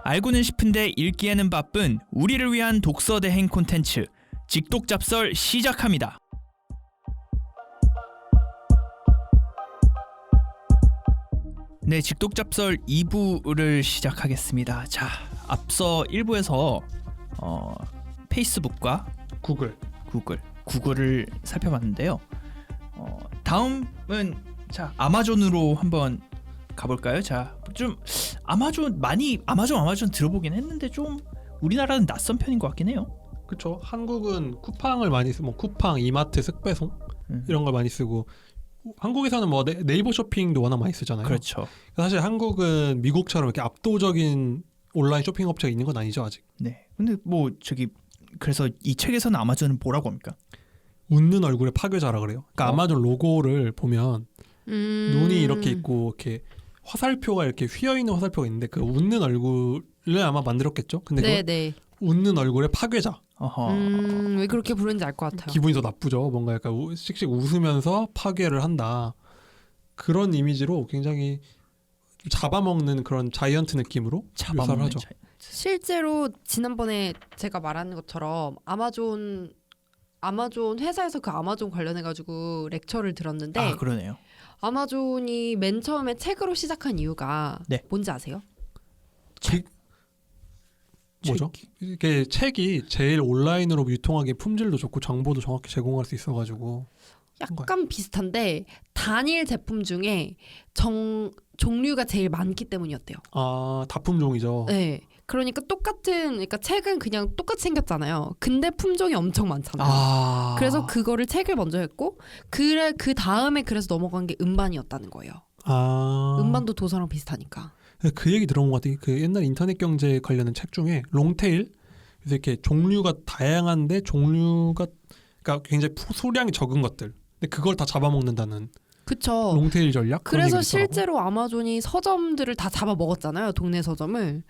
알고는 싶은데 읽기에는 바쁜 우리를 위한 독서 대행 콘텐츠 직독잡설 시작합니다. 네, 직독잡설 2부를 시작하겠습니다. 자, 앞서 1부에서 페이스북과 구글을 살펴봤는데요. 다음은 자 아마존으로 한번 가볼까요? 자, 좀 아마존 들어보긴 했는데 좀 우리나라는 낯선 편인 것 같긴 해요. 그렇죠. 한국은 쿠팡을 많이 쓰고 쿠팡, 이마트, 쓱배송 이런 걸 많이 쓰고 한국에서는 뭐 네이버 쇼핑도 워낙 많이 쓰잖아요. 그렇죠. 사실 한국은 미국처럼 이렇게 압도적인 온라인 쇼핑 업체가 있는 건 아니죠 아직. 네. 근데 뭐 그래서 이 책에서는 아마존은 뭐라고 합니까? 웃는 얼굴의 파괴자라 그래요. 그러니까 아마존 로고를 보면 눈이 이렇게 있고 이렇게 화살표가 이렇게 휘어 있는 화살표가 있는데 그 웃는 얼굴을 아마 만들었겠죠. 근데 네네. 웃는 얼굴의 파괴자. 왜 그렇게 부르는지 알 것 같아요. 기분이 더 나쁘죠. 뭔가 약간 씩씩 웃으면서 파괴를 한다. 그런 이미지로 굉장히 잡아먹는 그런 자이언트 느낌으로 묘사를 하죠. 실제로 지난번에 제가 말하는 것처럼 아마존 회사에서 그 아마존 관련해가지고 렉처를 들었는데 아, 그러네요. 아마존이 맨 처음에 책으로 시작한 이유가 뭔지 아세요? 뭐죠? 이게 책이 제일 온라인으로 유통하기 품질도 좋고 정보도 정확히 제공할 수 있어가지고 약간 비슷한데 단일 제품 중에 종류가 제일 많기 때문이었대요. 아, 다품종이죠. 네. 그러니까 책은 그냥 똑같이 생겼잖아요. 근데 품종이 엄청 많잖아요. 그래서 그거를 책을 먼저 했고 그 다음에 그래서 넘어간 게 음반이었다는 거예요. 음반도 도서랑 비슷하니까. 그 얘기 들어본 것 같아요. 그 옛날 인터넷 경제 관련된 책 중에 롱테일, 그래서 이렇게 종류가 다양한데 그러니까 굉장히 소량이 적은 것들. 근데 그걸 다 잡아먹는다는. 그쵸. 롱테일 전략. 그래서 실제로 아마존이 서점들을 다 잡아먹었잖아요. 동네 서점을.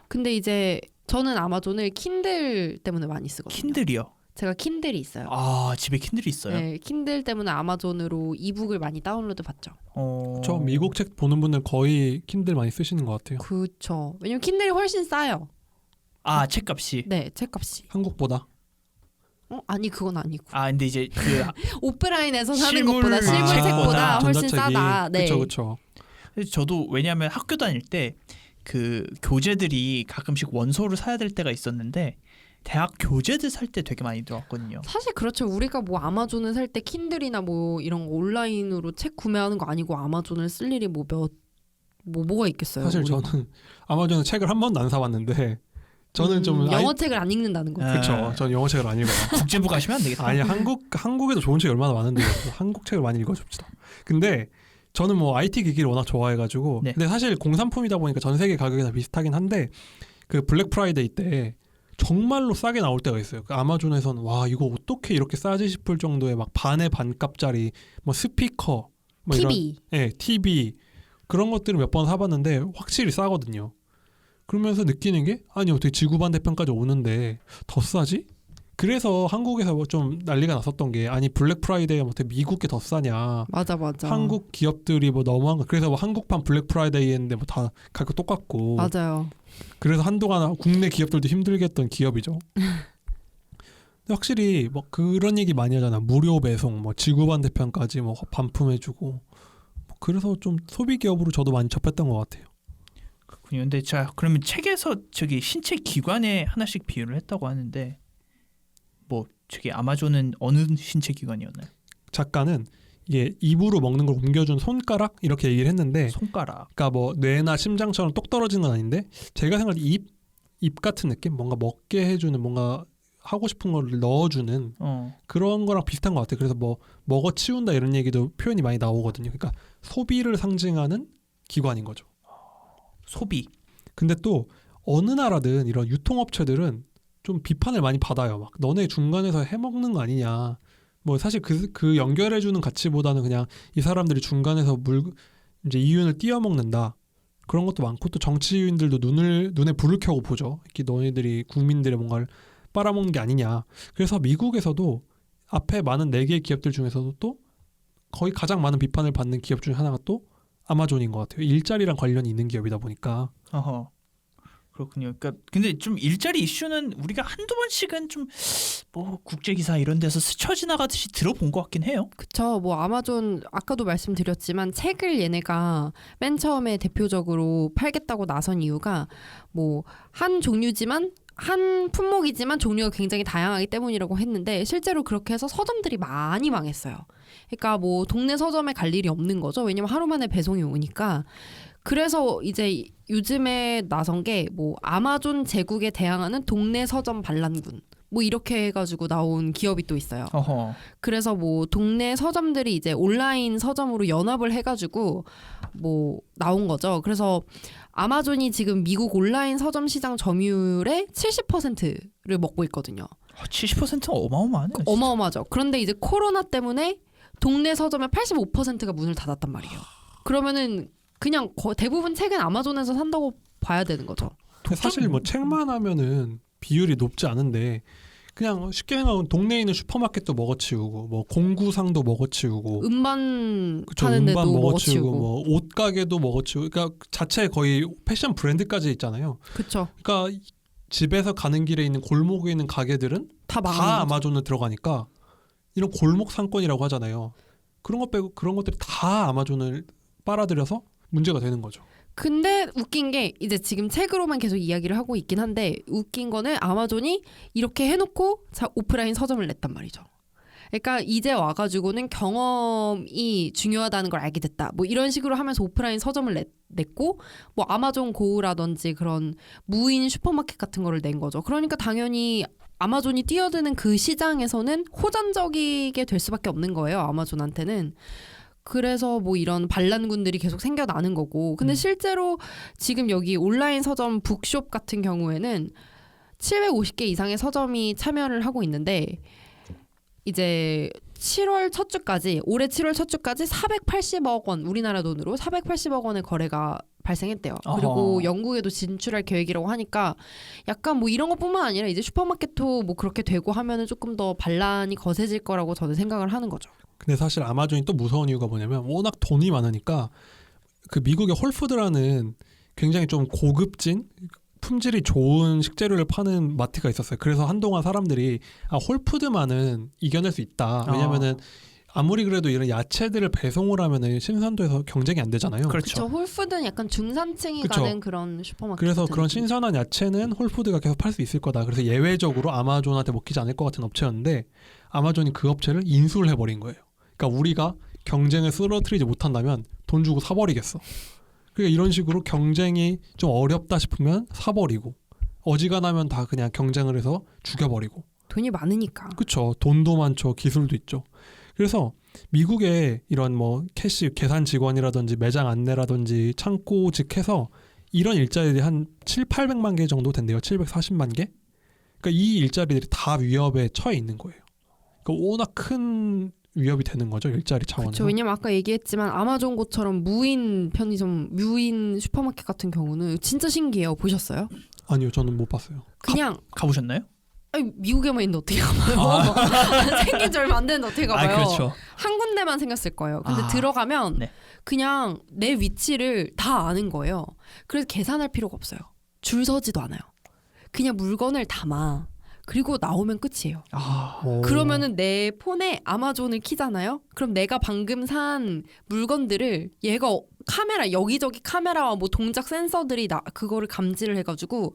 근데 이제 저는 아마존을 킨들 때문에 많이 쓰거든요. 킨들이요? 제가 킨들이 있어요. 아, 집에 킨들이 있어요? 네, 킨들 때문에 아마존으로 이북을 많이 다운로드 받죠. 저 미국 책 보는 분들 거의 킨들 많이 쓰시는 것 같아요. 그렇죠. 왜냐면 킨들이 훨씬 싸요. 아, 책값이? 네, 책값이. 한국보다? 아니 그건 아니고. 아, 근데 이제 오프라인에서 사는 것보다 실물 책보다 훨씬 싸다. 네. 그렇죠. 저도 왜냐하면 학교 다닐 때 그 교재들이 가끔씩 원소를 사야 될 때가 있었는데 대학 교재들 살 때 되게 많이 들어왔거든요. 사실 그렇죠. 우리가 뭐 아마존을 살 때 킨들이나 뭐 이런 거 온라인으로 책 구매하는 거 아니고 아마존을 쓸 일이 뭐가 있겠어요. 사실 우리가. 저는 아마존은 책을 한 번도 안 사봤는데 저는 좀 영어 책을 안 읽는다는 거죠. 그렇죠. 저는 영어 책을 안 읽어요. 국제부 가시면 안 되겠다. 아니 한국에도 좋은 책이 얼마나 많은데 한국 책을 많이 읽어줍시다. 근데 저는 뭐 IT 기기를 워낙 좋아해가지고 근데 사실 공산품이다 보니까 전 세계 가격이 다 비슷하긴 한데 그 블랙 프라이데이 때 정말로 싸게 나올 때가 있어요. 그 아마존에서는 와 이거 어떻게 이렇게 싸지 싶을 정도의 막 반의 반값짜리 뭐 스피커 뭐 TV TV 그런 것들을 몇 번 사봤는데 확실히 싸거든요. 그러면서 느끼는 게 아니 어떻게 지구 반대편까지 오는데 더 싸지? 그래서 한국에서 뭐 좀 난리가 났었던 게 아니 블랙 프라이데이가 어떻게 미국게 더 싸냐? 맞아. 한국 기업들이 뭐 너무한 거. 그래서 뭐 한국판 블랙 프라이데이 했는데 뭐 다 가격 똑같고. 맞아요. 그래서 한동안 국내 기업들도 힘들게 했던 기업이죠. 근데 확실히 뭐 그런 얘기 많이 하잖아. 무료 배송, 뭐 지구 반대편까지 뭐 반품해주고. 뭐 그래서 좀 소비 기업으로 저도 많이 접했던 것 같아요. 그렇군요. 근데 자 그러면 책에서 신체 기관에 하나씩 비유를 했다고 하는데 뭐 아마존은 어느 신체 기관이었나요? 작가는 이게 입으로 먹는 걸 옮겨준 손가락 이렇게 얘기를 했는데 손가락. 그러니까 뭐 뇌나 심장처럼 똑 떨어진 건 아닌데 제가 생각할 때 입 같은 느낌? 뭔가 먹게 해주는 뭔가 하고 싶은 거를 넣어주는 그런 거랑 비슷한 것 같아요. 그래서 뭐 먹어 치운다 이런 얘기도 표현이 많이 나오거든요. 그러니까 소비를 상징하는 기관인 거죠. 소비. 근데 또 어느 나라든 이런 유통업체들은 좀 비판을 많이 받아요. 막 너네 중간에서 해먹는 거 아니냐. 뭐 사실 그 연결해주는 가치보다는 그냥 이 사람들이 중간에서 이제 이윤을 띄어먹는다. 그런 것도 많고 또 정치인들도 눈에 불을 켜고 보죠. 이렇게 너희들이 국민들의 뭔가를 빨아먹는 게 아니냐. 그래서 미국에서도 앞에 많은 4개의 기업들 중에서도 또 거의 가장 많은 비판을 받는 기업 중에 하나가 또 아마존인 것 같아요. 일자리랑 관련이 있는 기업이다 보니까. 그렇군요. 그러니까 근데 좀 일자리 이슈는 우리가 한두 번씩은 좀 뭐 국제 기사 이런 데서 스쳐 지나가듯이 들어본 것 같긴 해요. 그쵸. 뭐 아마존 아까도 말씀드렸지만 책을 얘네가 맨 처음에 대표적으로 팔겠다고 나선 이유가 뭐 한 종류지만 한 품목이지만 종류가 굉장히 다양하기 때문이라고 했는데 실제로 그렇게 해서 서점들이 많이 망했어요. 그러니까 뭐 동네 서점에 갈 일이 없는 거죠. 왜냐면 하루 만에 배송이 오니까. 그래서 이제 요즘에 나선 게 뭐 아마존 제국에 대항하는 동네 서점 반란군 뭐 이렇게 해가지고 나온 기업이 또 있어요. 어허. 그래서 뭐 동네 서점들이 이제 온라인 서점으로 연합을 해가지고 뭐 나온 거죠. 그래서 아마존이 지금 미국 온라인 서점 시장 점유율의 70%를 먹고 있거든요. 70%는 어마어마하네요. 진짜. 어마어마하죠. 그런데 이제 코로나 때문에 동네 서점의 85%가 문을 닫았단 말이에요. 그러면은 그냥 대부분 책은 아마존에서 산다고 봐야 되는 거죠. 사실 뭐 책만 하면은 비율이 높지 않은데 그냥 쉽게 생각하면 동네에 있는 슈퍼마켓도 먹어치우고 뭐 공구상도 먹어치우고 음반 그쵸, 파는 데도 음반 먹어치우고. 뭐 옷가게도 먹어치우고 그러니까 자체 거의 패션 브랜드까지 있잖아요. 그쵸. 그러니까 집에서 가는 길에 있는 골목에 있는 가게들은 다 다 망하는 거죠. 아마존으로 들어가니까 이런 골목 상권이라고 하잖아요. 그런 것 빼고 그런 것들이 다 아마존을 빨아들여서 문제가 되는 거죠. 근데 웃긴 게 이제 지금 책으로만 계속 이야기를 하고 있긴 한데 웃긴 거는 아마존이 이렇게 해놓고 오프라인 서점을 냈단 말이죠. 그러니까 이제 와가지고는 경험이 중요하다는 걸 알게 됐다. 뭐 이런 식으로 하면서 오프라인 서점을 냈고 뭐 아마존 고라든지 그런 무인 슈퍼마켓 같은 거를 낸 거죠. 그러니까 당연히 아마존이 뛰어드는 그 시장에서는 호전적이게 될 수밖에 없는 거예요. 아마존한테는. 그래서 뭐 이런 반란군들이 계속 생겨나는 거고. 근데 실제로 지금 여기 온라인 서점 북숍 같은 경우에는 750개 이상의 서점이 참여를 하고 있는데 이제 7월 첫 주까지 올해 7월 첫 주까지 480억 원 우리나라 돈으로 480억 원의 거래가 발생했대요. 그리고 어허. 영국에도 진출할 계획이라고 하니까 약간 뭐 이런 것뿐만 아니라 이제 슈퍼마켓도 뭐 그렇게 되고 하면은 조금 더 반란이 거세질 거라고 저는 생각을 하는 거죠. 근데 사실 아마존이 또 무서운 이유가 뭐냐면 워낙 돈이 많으니까 그 미국의 홀푸드라는 굉장히 좀 고급진 품질이 좋은 식재료를 파는 마트가 있었어요. 그래서 한동안 사람들이 홀푸드만은 이겨낼 수 있다. 왜냐면은 아무리 그래도 이런 야채들을 배송을 하면은 신선도에서 경쟁이 안 되잖아요. 그렇죠. 홀푸드는 약간 중산층이 그쵸. 가는 그런 슈퍼마켓. 그래서 같은 그런 느낌이죠. 신선한 야채는 홀푸드가 계속 팔 수 있을 거다. 그래서 예외적으로 아마존한테 먹히지 않을 것 같은 업체였는데 아마존이 그 업체를 인수를 해버린 거예요. 그러니까 우리가 경쟁을 쓰러뜨리지 못한다면 돈 주고 사버리겠어. 그러니까 이런 식으로 경쟁이 좀 어렵다 싶으면 사버리고 어지간하면 다 그냥 경쟁을 해서 죽여버리고. 돈이 많으니까. 그렇죠. 돈도 많죠. 기술도 있죠. 그래서 미국의 이런 뭐 캐시 계산 직원이라든지 매장 안내라든지 창고직 해서 이런 일자리들이 한 7,800만 개 정도 된대요. 740만 개. 그러니까 이 일자리들이 다 위협에 처해 있는 거예요. 그러니까 워낙 큰 위협이 되는 거죠. 일자리 차원에서. 그렇죠. 왜냐면 아까 얘기했지만 아마존고처럼 무인 편의점, 무인 슈퍼마켓 같은 경우는 진짜 신기해요. 보셨어요? 아니요. 저는 못 봤어요. 그냥 가보셨나요? 아니, 미국에만 있는데 어떻게 가봐요? 생긴 지 얼마 안 됐는데 어떻게 가봐요? 그렇죠. 한 군데만 생겼을 거예요. 근데 아, 들어가면 네. 그냥 내 위치를 다 아는 거예요. 그래서 계산할 필요가 없어요. 줄 서지도 않아요. 그냥 물건을 담아. 그리고 나오면 끝이에요. 그러면은 내 폰에 아마존을 키잖아요. 그럼 내가 방금 산 물건들을 얘가 카메라 여기저기 카메라와 뭐 동작 센서들이 그거를 감지를 해가지고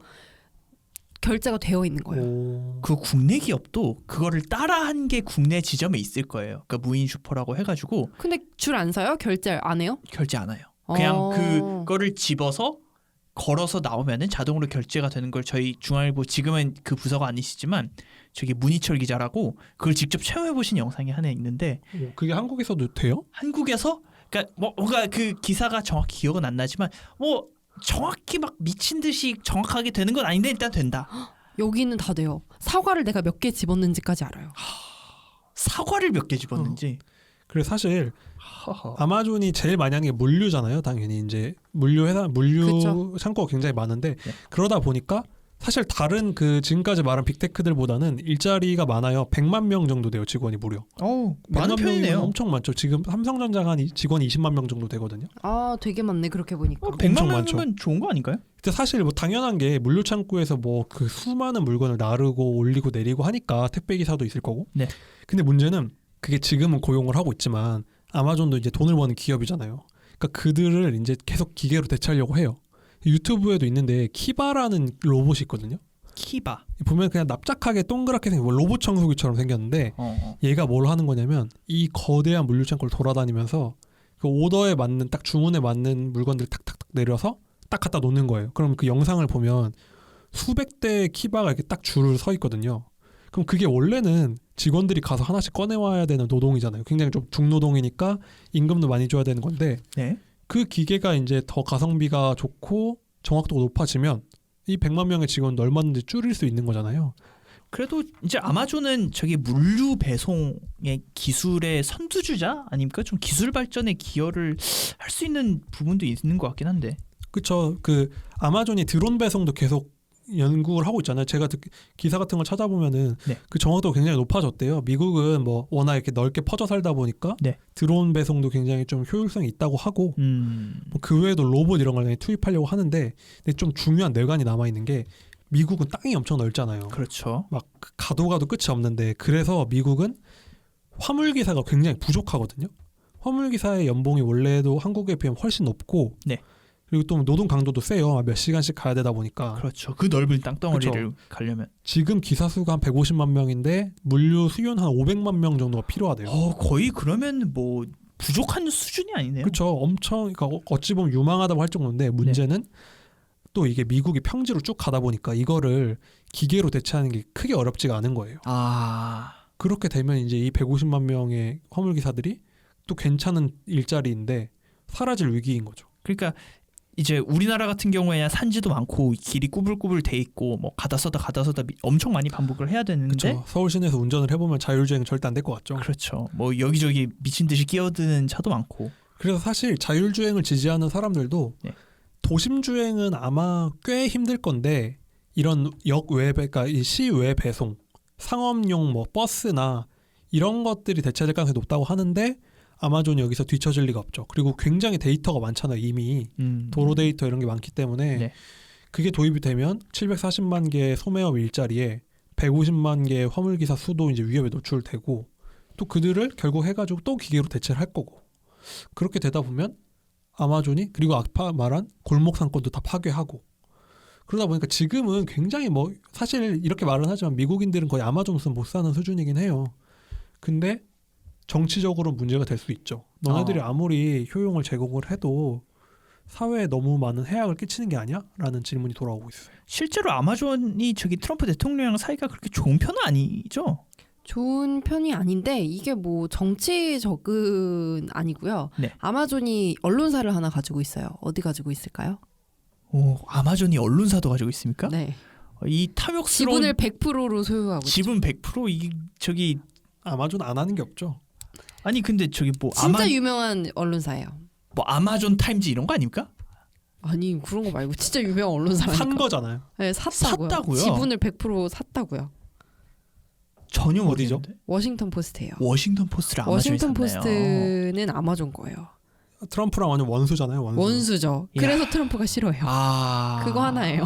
결제가 되어 있는 거예요. 그 국내 기업도 그거를 따라한 게 국내 지점에 있을 거예요. 그러니까 무인 슈퍼라고 해가지고 근데 줄 안 서요? 결제 안 해요? 결제 안 해요. 그냥 어. 그거를 집어서 걸어서 나오면은 자동으로 결제가 되는 걸 저희 중앙일보 지금은 그 부서가 아니시지만 저기 문희철 기자라고 그걸 직접 체험해 보신 영상이 하나 있는데 그게 한국에서도 돼요? 한국에서 그러니까 뭔가 그 기사가 정확히 기억은 안 나지만 뭐 정확히 막 미친 듯이 정확하게 되는 건 아닌데 일단 된다. 여기는 다 돼요. 사과를 내가 몇 개 집었는지까지 알아요. 사과를 몇 개 집었는지. 그래서 사실 허허. 아마존이 제일 많이 하는 게 물류잖아요. 당연히 이제 물류 회사, 물류 그쵸. 창고가 굉장히 많은데 네. 그러다 보니까 사실 다른 그 지금까지 말한 빅테크들보다는 일자리가 많아요. 100만 명 정도 돼요. 직원이 무려. 많은 100만 명이면 편이네요. 엄청 많죠. 지금 삼성전자가 한 직원이 20만 명 정도 되거든요. 아 되게 많네 그렇게 보니까. 100만 많죠. 명이면 좋은 거 아닌가요? 근데 사실 뭐 당연한 게 물류창고에서 뭐 그 수많은 물건을 나르고 올리고 내리고 하니까 택배 기사도 있을 거고. 네. 근데 문제는 그게 지금은 고용을 하고 있지만 아마존도 이제 돈을 버는 기업이잖아요. 그러니까 그들을 이제 계속 기계로 대체하려고 해요. 유튜브에도 있는데 키바라는 로봇이 있거든요. 키바. 보면 그냥 납작하게 동그랗게 생긴 뭐 로봇 청소기처럼 생겼는데 얘가 뭘 하는 거냐면 이 거대한 물류창고를 돌아다니면서 그 오더에 맞는 딱 주문에 맞는 물건들 탁탁탁 내려서 딱 갖다 놓는 거예요. 그럼 그 영상을 보면 수백 대의 키바가 이렇게 딱 줄을 서 있거든요. 그럼 그게 원래는 직원들이 가서 하나씩 꺼내와야 되는 노동이잖아요. 굉장히 좀 중노동이니까 임금도 많이 줘야 되는 건데 네. 그 기계가 이제 더 가성비가 좋고 정확도가 높아지면 이 100만 명의 직원도 얼마든지 줄일 수 있는 거잖아요. 그래도 이제 아마존은 저기 물류 배송의 기술의 선두주자 아닙니까? 좀 기술 발전에 기여를 할 수 있는 부분도 있는 것 같긴 한데. 그렇죠. 그 아마존이 드론 배송도 계속 연구를 하고 있잖아요. 제가 기사 같은 걸 찾아보면은 네. 그 정확도가 굉장히 높아졌대요. 미국은 뭐 워낙 이렇게 넓게 퍼져 살다 보니까 네. 드론 배송도 굉장히 좀 효율성이 있다고 하고 뭐 그 외에도 로봇 이런 걸 투입하려고 하는데 근데 좀 중요한 뇌관이 남아 있는 게 미국은 땅이 엄청 넓잖아요. 그렇죠. 막 가도 끝이 없는데 그래서 미국은 화물 기사가 굉장히 부족하거든요. 화물 기사의 연봉이 원래도 한국에 비하면 훨씬 높고 네. 그리고 또 노동 강도도 세요. 몇 시간씩 가야 되다 보니까. 그렇죠. 그 넓은 땅덩어리를 그렇죠. 가려면. 지금 기사 수가 한 150만 명인데 물류 수요는 한 500만 명 정도가 필요하대요. 거의 그러면 뭐 부족한 수준이 아니네요. 그렇죠. 엄청 그러니까 어찌 보면 유망하다고 할 정도인데 문제는 또 이게 미국이 평지로 쭉 가다 보니까 이거를 기계로 대체하는 게 크게 어렵지가 않은 거예요. 그렇게 되면 이제 이 150만 명의 화물 기사들이 또 괜찮은 일자리인데 사라질 위기인 거죠. 그러니까 이제 우리나라 같은 경우에야 산지도 많고 길이 꾸불꾸불 돼 있고 뭐 가다 서다 엄청 많이 반복을 해야 되는데 그렇죠. 서울 시내에서 운전을 해보면 자율주행 절대 안 될 것 같죠. 그렇죠. 뭐 여기저기 미친 듯이 끼어드는 차도 많고. 그래서 사실 자율주행을 지지하는 사람들도 네. 도심 주행은 아마 꽤 힘들 건데 이런 역외 그러니까 이 시외 배송, 상업용 뭐 버스나 이런 것들이 대체될 가능성이 높다고 하는데 아마존이 여기서 뒤처질 리가 없죠. 그리고 굉장히 데이터가 많잖아요. 이미 도로 데이터 이런 게 많기 때문에 네. 그게 도입이 되면 740만 개의 소매업 일자리에 150만 개의 화물기사 수도 이제 위협에 노출되고 또 그들을 결국 해가지고 또 기계로 대체를 할 거고 그렇게 되다 보면 아마존이 그리고 아까 말한 골목 상권도 다 파괴하고 그러다 보니까 지금은 굉장히 뭐 사실 이렇게 말은 하지만 미국인들은 거의 아마존 없으면 못 사는 수준이긴 해요. 근데 정치적으로 문제가 될 수 있죠. 너네들이 아무리 효용을 제공을 해도 사회에 너무 많은 해악을 끼치는 게 아니야? 라는 질문이 돌아오고 있어요. 실제로 아마존이 저기 트럼프 대통령이랑 사이가 그렇게 좋은 편은 아니죠? 좋은 편이 아닌데 이게 뭐 정치적은 아니고요. 네. 아마존이 언론사를 하나 가지고 있어요. 어디 가지고 있을까요? 아마존이 언론사도 가지고 있습니까? 네. 이 탐욕스러운 지분을 100%로 소유하고 있죠. 지분 100% 저기 아마존 안 하는 게 없죠. 아니 근데 저기 뭐 진짜 유명한 언론사예요. 뭐 아마존 타임즈 이런 거 아닙니까? 아니 그런 거 말고 진짜 유명한 언론사라니까. 산 거잖아요. 네, 샀다고요. 지분을 100% 샀다고요. 전혀 어디죠? 모르겠는데. 워싱턴 포스트예요. 워싱턴 포스트를 아마존이 워싱턴 샀나요? 포스트는 아마존 거예요. 트럼프랑 완전 원수잖아요. 원수죠. 야. 그래서 트럼프가 싫어요. 그거 하나예요.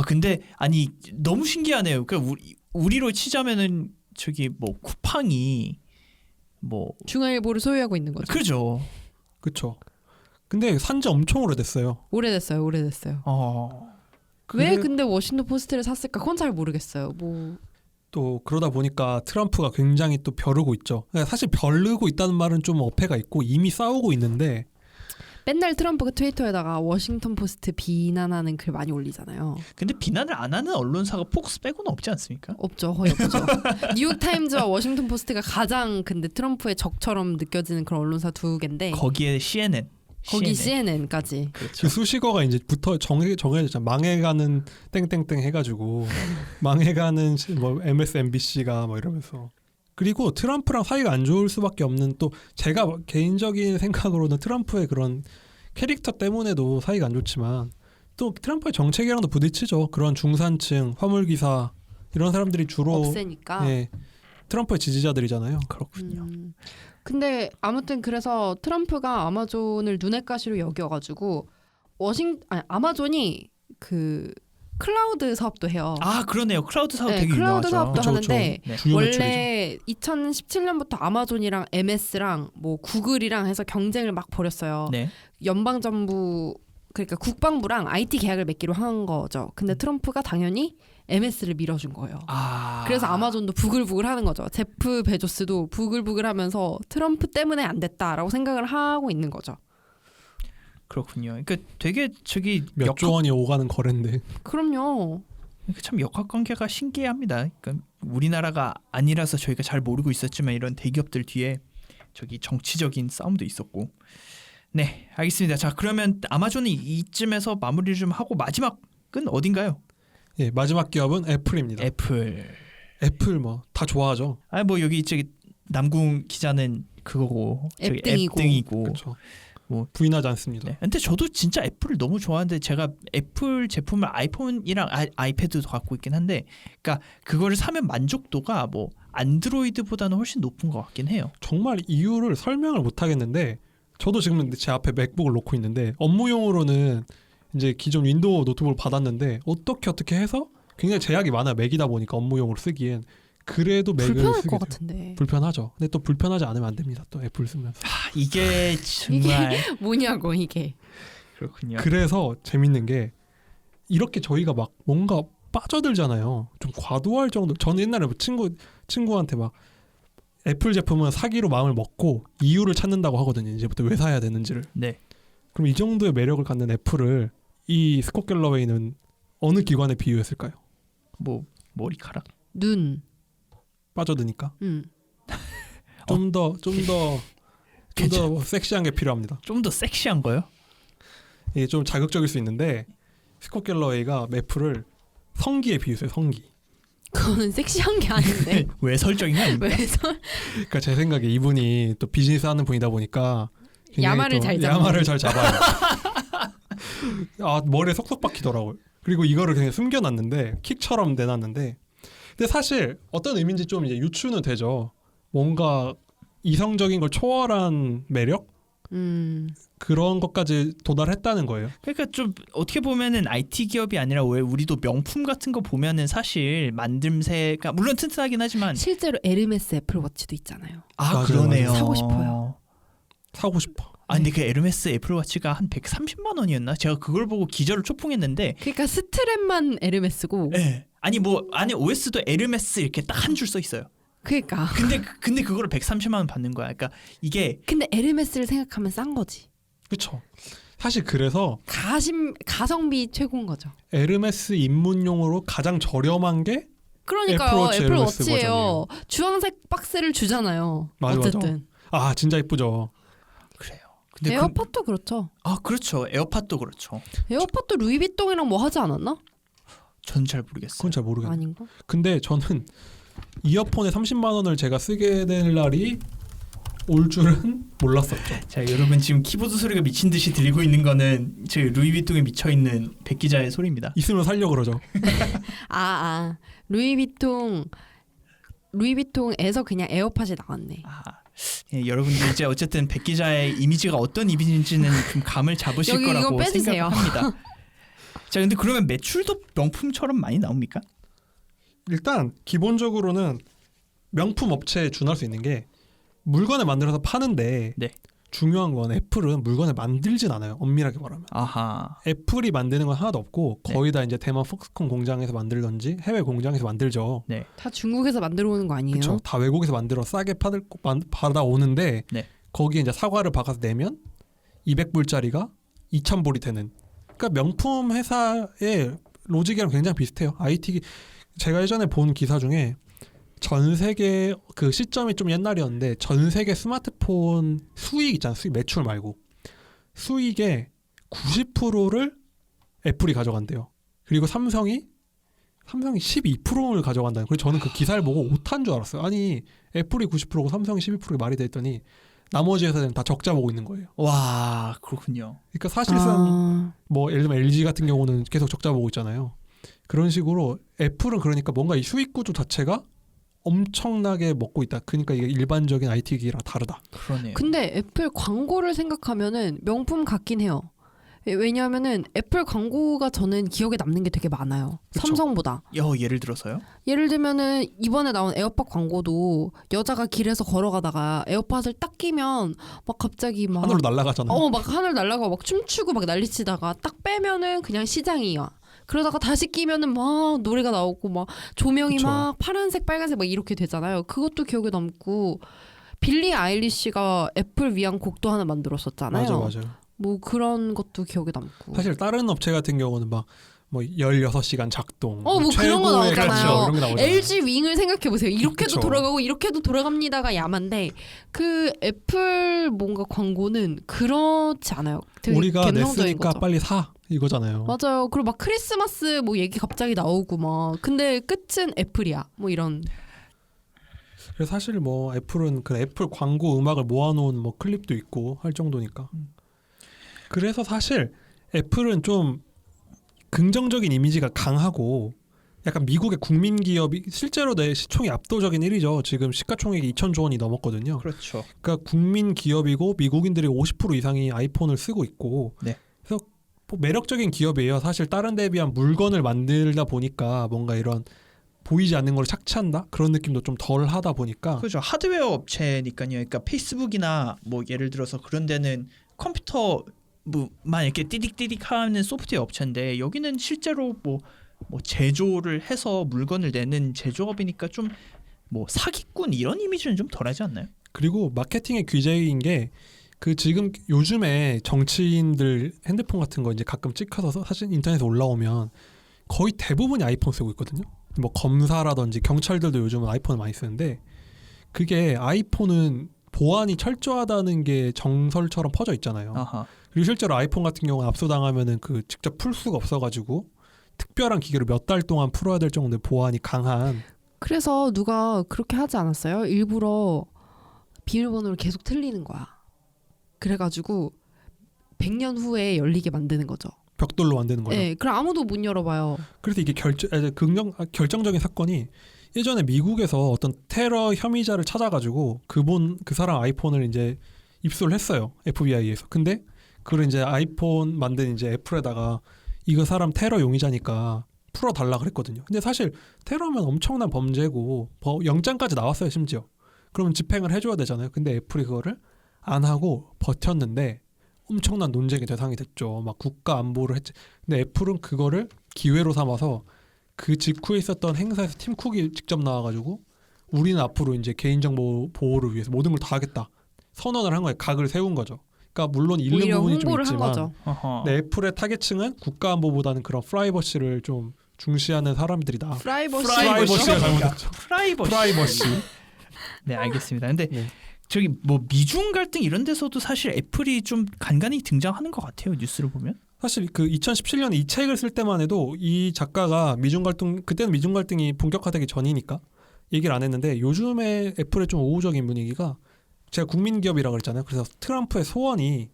근데 아니 너무 신기하네요. 그러니까 우리로 치자면은 저기 뭐 쿠팡이 뭐 중앙일보를 소유하고 있는 거죠. 그죠. 그렇죠. 근데 산지 엄청 오래됐어요. 오래됐어요. 왜 근데 워싱턴 포스트를 샀을까? 그건 잘 모르겠어요. 뭐 또 그러다 보니까 트럼프가 굉장히 또 벼르고 있죠. 사실 벼르고 있다는 말은 좀 어폐가 있고 이미 싸우고 있는데 맨날 트럼프가 트위터에다가 워싱턴 포스트 비난하는 글 많이 올리잖아요. 근데 비난을 안 하는 언론사가 폭스 빼고는 없지 않습니까? 없죠. 거의 없죠. 뉴욕 타임즈와 워싱턴 포스트가 가장 근데 트럼프의 적처럼 느껴지는 그런 언론사 두 개인데 거기에 CNN. 거기 CNN까지. 그 수식어가 이제 정해졌잖아. 망해가는 땡땡땡 해가지고 망해가는 뭐 MSNBC가 뭐 이러면서 그리고 트럼프랑 사이가 안 좋을 수밖에 없는 또 제가 개인적인 생각으로는 트럼프의 그런 캐릭터 때문에도 사이가 안 좋지만 또 트럼프의 정책이랑도 부딪히죠. 그런 중산층, 화물기사 이런 사람들이 주로 없애니까. 예, 트럼프의 지지자들이잖아요. 그렇군요. 근데 아무튼 그래서 트럼프가 아마존을 눈엣 가시로 여겨가지고 아마존이 그 클라우드 사업도 해요. 아 그러네요. 클라우드 사업 네, 되게 클라우드 유명하죠. 사업도 하는데 네. 주요 매출이죠. 원래 2017년부터 아마존이랑 MS랑 뭐 구글이랑 해서 경쟁을 막 벌였어요. 네. 연방정부 그러니까 국방부랑 IT 계약을 맺기로 한 거죠. 근데 트럼프가 당연히 MS를 밀어준 거예요. 아 그래서 아마존도 부글부글 하는 거죠. 제프 베조스도 부글부글 하면서 트럼프 때문에 안 됐다라고 생각을 하고 있는 거죠. 그렇군요. 그러니까 되게 저기 몇 조 원이 오가는 거래인데. 그럼요. 그러니까 참 역학관계가 신기합니다. 그러니까 우리나라가 아니라서 저희가 잘 모르고 있었지만 이런 대기업들 뒤에 저기 정치적인 싸움도 있었고. 네, 알겠습니다. 자, 그러면 아마존이 이쯤에서 마무리를 좀 하고 마지막은 어딘가요? 예, 마지막 기업은 애플입니다. 애플 뭐 다 좋아하죠. 아, 뭐 여기 저기 남궁 기자는 그거고 저기 앱등이고. 앱등이고. 그렇죠. 뭐 부인하지 않습니다. 네. 근데 저도 진짜 애플을 너무 좋아하는데 제가 애플 제품을 아이폰이랑 아이패드도 갖고 있긴 한데, 그러니까 그거를 사면 만족도가 뭐 안드로이드보다는 훨씬 높은 것 같긴 해요. 정말 이유를 설명을 못 하겠는데 저도 지금 제 앞에 맥북을 놓고 있는데 업무용으로는 이제 기존 윈도우 노트북을 받았는데 어떻게 해서 굉장히 제약이 많아요. 맥이다 보니까 업무용으로 쓰기엔. 그래도 맥을 불편할 쓰게 것 돼요. 같은데. 불편하죠. 근데 또 불편하지 않으면 안 됩니다. 또 애플 쓰면서. 아, 이게 정말 뭐냐고 이게. 그렇군요. 그래서 재밌는 게 이렇게 저희가 막 뭔가 빠져들잖아요. 좀 과도할 정도. 저는 옛날에 뭐 친구한테 막 애플 제품은 사기로 마음을 먹고 이유를 찾는다고 하거든요. 이제부터 왜 사야 되는지를. 네. 그럼 이 정도의 매력을 갖는 애플을 이 스콧 갤러웨이는 어느 기관에 비유했을까요? 뭐 머리카락. 눈. 빠져드니까. 음. 좀 더 섹시한 게 필요합니다. 좀 더 섹시한 거요? 이게 좀 자극적일 수 있는데 스콧 갤러웨이가 애플을 성기에 비유했어요. 성기. 그거는 섹시한 게 아닌데. 왜 설정이 아닙니까? 왜서 그러니까 제 생각에 이분이 또 비즈니스 하는 분이다 보니까 굉장히 야마를 또 잘 잡는. 야마를 잘 잡아요. 아 머리에 속속 박히더라고요. 그리고 이거를 그냥 숨겨놨는데 킥처럼 내놨는데, 근데 사실 어떤 의미인지 좀 이제 유추는 되죠. 뭔가 이성적인 걸 초월한 매력 그런 것까지 도달했다는 거예요. 그러니까 좀 어떻게 보면은 IT 기업이 아니라 왜 우리도 명품 같은 거 보면은 사실 만듦새가 물론 튼튼하긴 하지만 실제로 에르메스 애플워치도 있잖아요. 맞아요, 그러네요. 맞아요. 사고 싶어요. 사고 싶어. 아 근데 그 에르메스 애플워치가 한 130만 원이었나? 제가 그걸 보고 기절을 초풍했는데. 그러니까 스트랩만 에르메스고. 네. 아니 뭐 안에 OS도 에르메스 이렇게 딱 한 줄 써 있어요. 그러니까. 근데 그거를 130만 원 받는 거야. 그러니까 이게 근데 에르메스를 생각하면 싼 거지. 그렇죠. 사실 그래서 가성비 최고인 거죠. 에르메스 입문용으로 가장 저렴한 게 그러니까요. 애플워치 애플워치예요. 주황색 박스를 주잖아요. 맞아, 어쨌든. 아 진짜 이쁘죠. 그래요. 근데 에어팟도 그렇죠. 그렇죠. 에어팟도 그렇죠. 에어팟도 루이비통이랑 뭐 하지 않았나? 전 잘 모르겠어요. 그건 잘 모르겠네요. 아닌가? 근데 저는 이어폰에 30만 원을 제가 쓰게 될 날이 올 줄은 몰랐었죠. 자 여러분 지금 키보드 소리가 미친 듯이 들리고 있는 거는 제 루이비통에 미쳐 있는 백 기자의 소리입니다. 있으면 살려 그러죠. 루이비통에서 그냥 에어팟이 나왔네. 예, 여러분들 이제 어쨌든 백 기자의 이미지가 어떤 이미지인지는 좀 감을 잡으실 여기 이거 거라고 빼주세요. 생각합니다. 자 근데 그러면 매출도 명품처럼 많이 나옵니까? 일단 기본적으로는 명품 업체에 준할 수 있는 게 물건을 만들어서 파는데, 네. 중요한 건 애플은 물건을 만들진 않아요. 엄밀하게 말하면. 아하. 애플이 만드는 건 하나도 없고 네. 거의 다 이제 대만 폭스콘 공장에서 만들던지 해외 공장에서 만들죠. 네. 다 중국에서 만들어 오는 거 아니에요? 그렇죠. 다 외국에서 만들어 싸게 받아오는데 네. 거기에 이제 사과를 박아서 내면 200불짜리가 2,000불이 되는. 그러니까 명품 회사의 로직이랑 굉장히 비슷해요. IT 제가 예전에 본 기사 중에 전 세계 그 시점이 좀 옛날이었는데 전 세계 스마트폰 수익 있잖아요. 수익 매출 말고 수익의 90%를 애플이 가져간대요. 그리고 삼성이 12%를 가져간다는. 그래서 저는 그 기사를 보고 오탄 줄 알았어요. 아니 애플이 90%고 삼성이 12%가 말이 돼 있더니 나머지 회사들은 다 적자 보고 있는 거예요. 와 그렇군요. 그러니까 사실상 뭐 예를 들면 LG 같은 경우는 계속 적자 보고 있잖아요. 그런 식으로 애플은 그러니까 뭔가 이 수익 구조 자체가 엄청나게 먹고 있다. 그러니까 이게 일반적인 IT 기기랑 다르다. 그러네요. 근데 애플 광고를 생각하면은 명품 같긴 해요. 왜냐하면은 애플 광고가 저는 기억에 남는 게 되게 많아요. 그쵸. 삼성보다. 예를 들어서요? 예를 들면은 이번에 나온 에어팟 광고도 여자가 길에서 걸어가다가 에어팟을 딱 끼면 막 갑자기 막 하늘로 날아가잖아요. 막 하늘 날아가고 막 춤추고 막 난리치다가 딱 빼면은 그냥 시장이야. 그러다가 다시 끼면은 막 노래가 나오고 막 조명이 그쵸. 막 파란색 빨간색 막 이렇게 되잖아요. 그것도 기억에 남고 빌리 아일리시가 애플 위한 곡도 하나 만들었었잖아요. 맞아요. 뭐 그런 것도 기억에 남고. 사실 다른 업체 같은 경우는 막 뭐 16시간 작동, 뭐 그런 거 최고의 나오잖아요. 이런 거 나오잖아요. LG 윙을 생각해 보세요. 이렇게도 그쵸. 돌아가고 이렇게도 돌아갑니다가 야만데 그 애플 뭔가 광고는 그렇지 않아요. 되게 우리가 감성적인 냈으니까 거죠. 빨리 사 이거잖아요. 맞아요. 그리고 막 크리스마스 뭐 얘기 갑자기 나오고 막 근데 끝은 애플이야. 뭐 이런. 그래서 사실 뭐 애플은 그 애플 광고 음악을 모아놓은 뭐 클립도 있고 할 정도니까. 그래서 사실 애플은 좀 긍정적인 이미지가 강하고 약간 미국의 국민 기업이 실제로 내 시총이 압도적인 1위죠. 지금 시가총액이 2,000조 원이 넘었거든요. 그렇죠. 그러니까 국민 기업이고 미국인들이 50% 이상이 아이폰을 쓰고 있고 네. 그래서 뭐 매력적인 기업이에요. 사실 다른 데에 비한 물건을 만들다 보니까 뭔가 이런 보이지 않는 걸 착취한다 그런 느낌도 좀 덜 하다 보니까 그렇죠. 하드웨어 업체니까요. 그러니까 페이스북이나 뭐 예를 들어서 그런 데는 컴퓨터만 이렇게 띠딕띠딕하는 소프트웨어 업체인데 여기는 실제로 뭐 제조를 해서 물건을 내는 제조업이니까 좀 뭐 사기꾼 이런 이미지는 좀 덜하지 않나요? 그리고 마케팅의 귀재인 게 그 지금 요즘에 정치인들 핸드폰 같은 거 이제 가끔 찍혀서 사실 인터넷에 올라오면 거의 대부분이 아이폰 쓰고 있거든요. 뭐 검사라든지 경찰들도 요즘은 아이폰을 많이 쓰는데 그게 아이폰은 보안이 철저하다는 게 정설처럼 퍼져 있잖아요. 아하. 그리고 실제로 아이폰 같은 경우는 압수당하면은 그 직접 풀 수가 없어가지고 특별한 기계로 몇 달 동안 풀어야 될 정도의 보안이 강한. 그래서 누가 그렇게 하지 않았어요? 일부러 비밀번호를 계속 틀리는 거야. 그래가지고 100년 후에 열리게 만드는 거죠. 벽돌로 만드는 거죠. 네, 그럼 아무도 못 열어봐요. 그래서 이게 결정적인 사건이 예전에 미국에서 어떤 테러 혐의자를 찾아가지고 그 사람 아이폰을 이제 입수를 했어요. FBI에서. 근데 그걸 이제 아이폰 만든 이제 애플에다가 이거 사람 테러 용의자니까 풀어달라 그랬거든요. 근데 사실 테러면 엄청난 범죄고 영장까지 나왔어요. 심지어. 그러면 집행을 해줘야 되잖아요. 근데 애플이 그거를 안 하고 버텼는데 엄청난 논쟁의 대상이 됐죠. 막 국가 안보를 했지. 근데 애플은 그거를 기회로 삼아서 그 직후에 있었던 행사에서 팀 쿡이 직접 나와가지고 우리는 앞으로 이제 개인정보 보호를 위해서 모든 걸 다 하겠다. 선언을 한 거예요. 각을 세운 거죠. 그러니까 물론 잃는 오히려 부분이 좀 홍보를 한 있지만 거죠. 어허. 네, 애플의 타겟층은 국가 안보보다는 그런 프라이버시를 좀 중시하는 사람들이다. 프라이버시가 잘못했죠. 프라이버시. 네, 알겠습니다. 근데 네. 저기 뭐 미중 갈등 이런 데서도 사실 애플이 좀 간간히 등장하는 것 같아요. 뉴스를 보면. 사실 그 2017년에 이 책을 쓸 때만 해도 이 작가가 미중 갈등 그때는 미중 갈등이 본격화되기 전이니까 얘기를 안 했는데 요즘에 애플의 좀 우호적인 분위기가 제가 국민 기업이라고 그랬잖아요. 그래서 트럼프의 소원이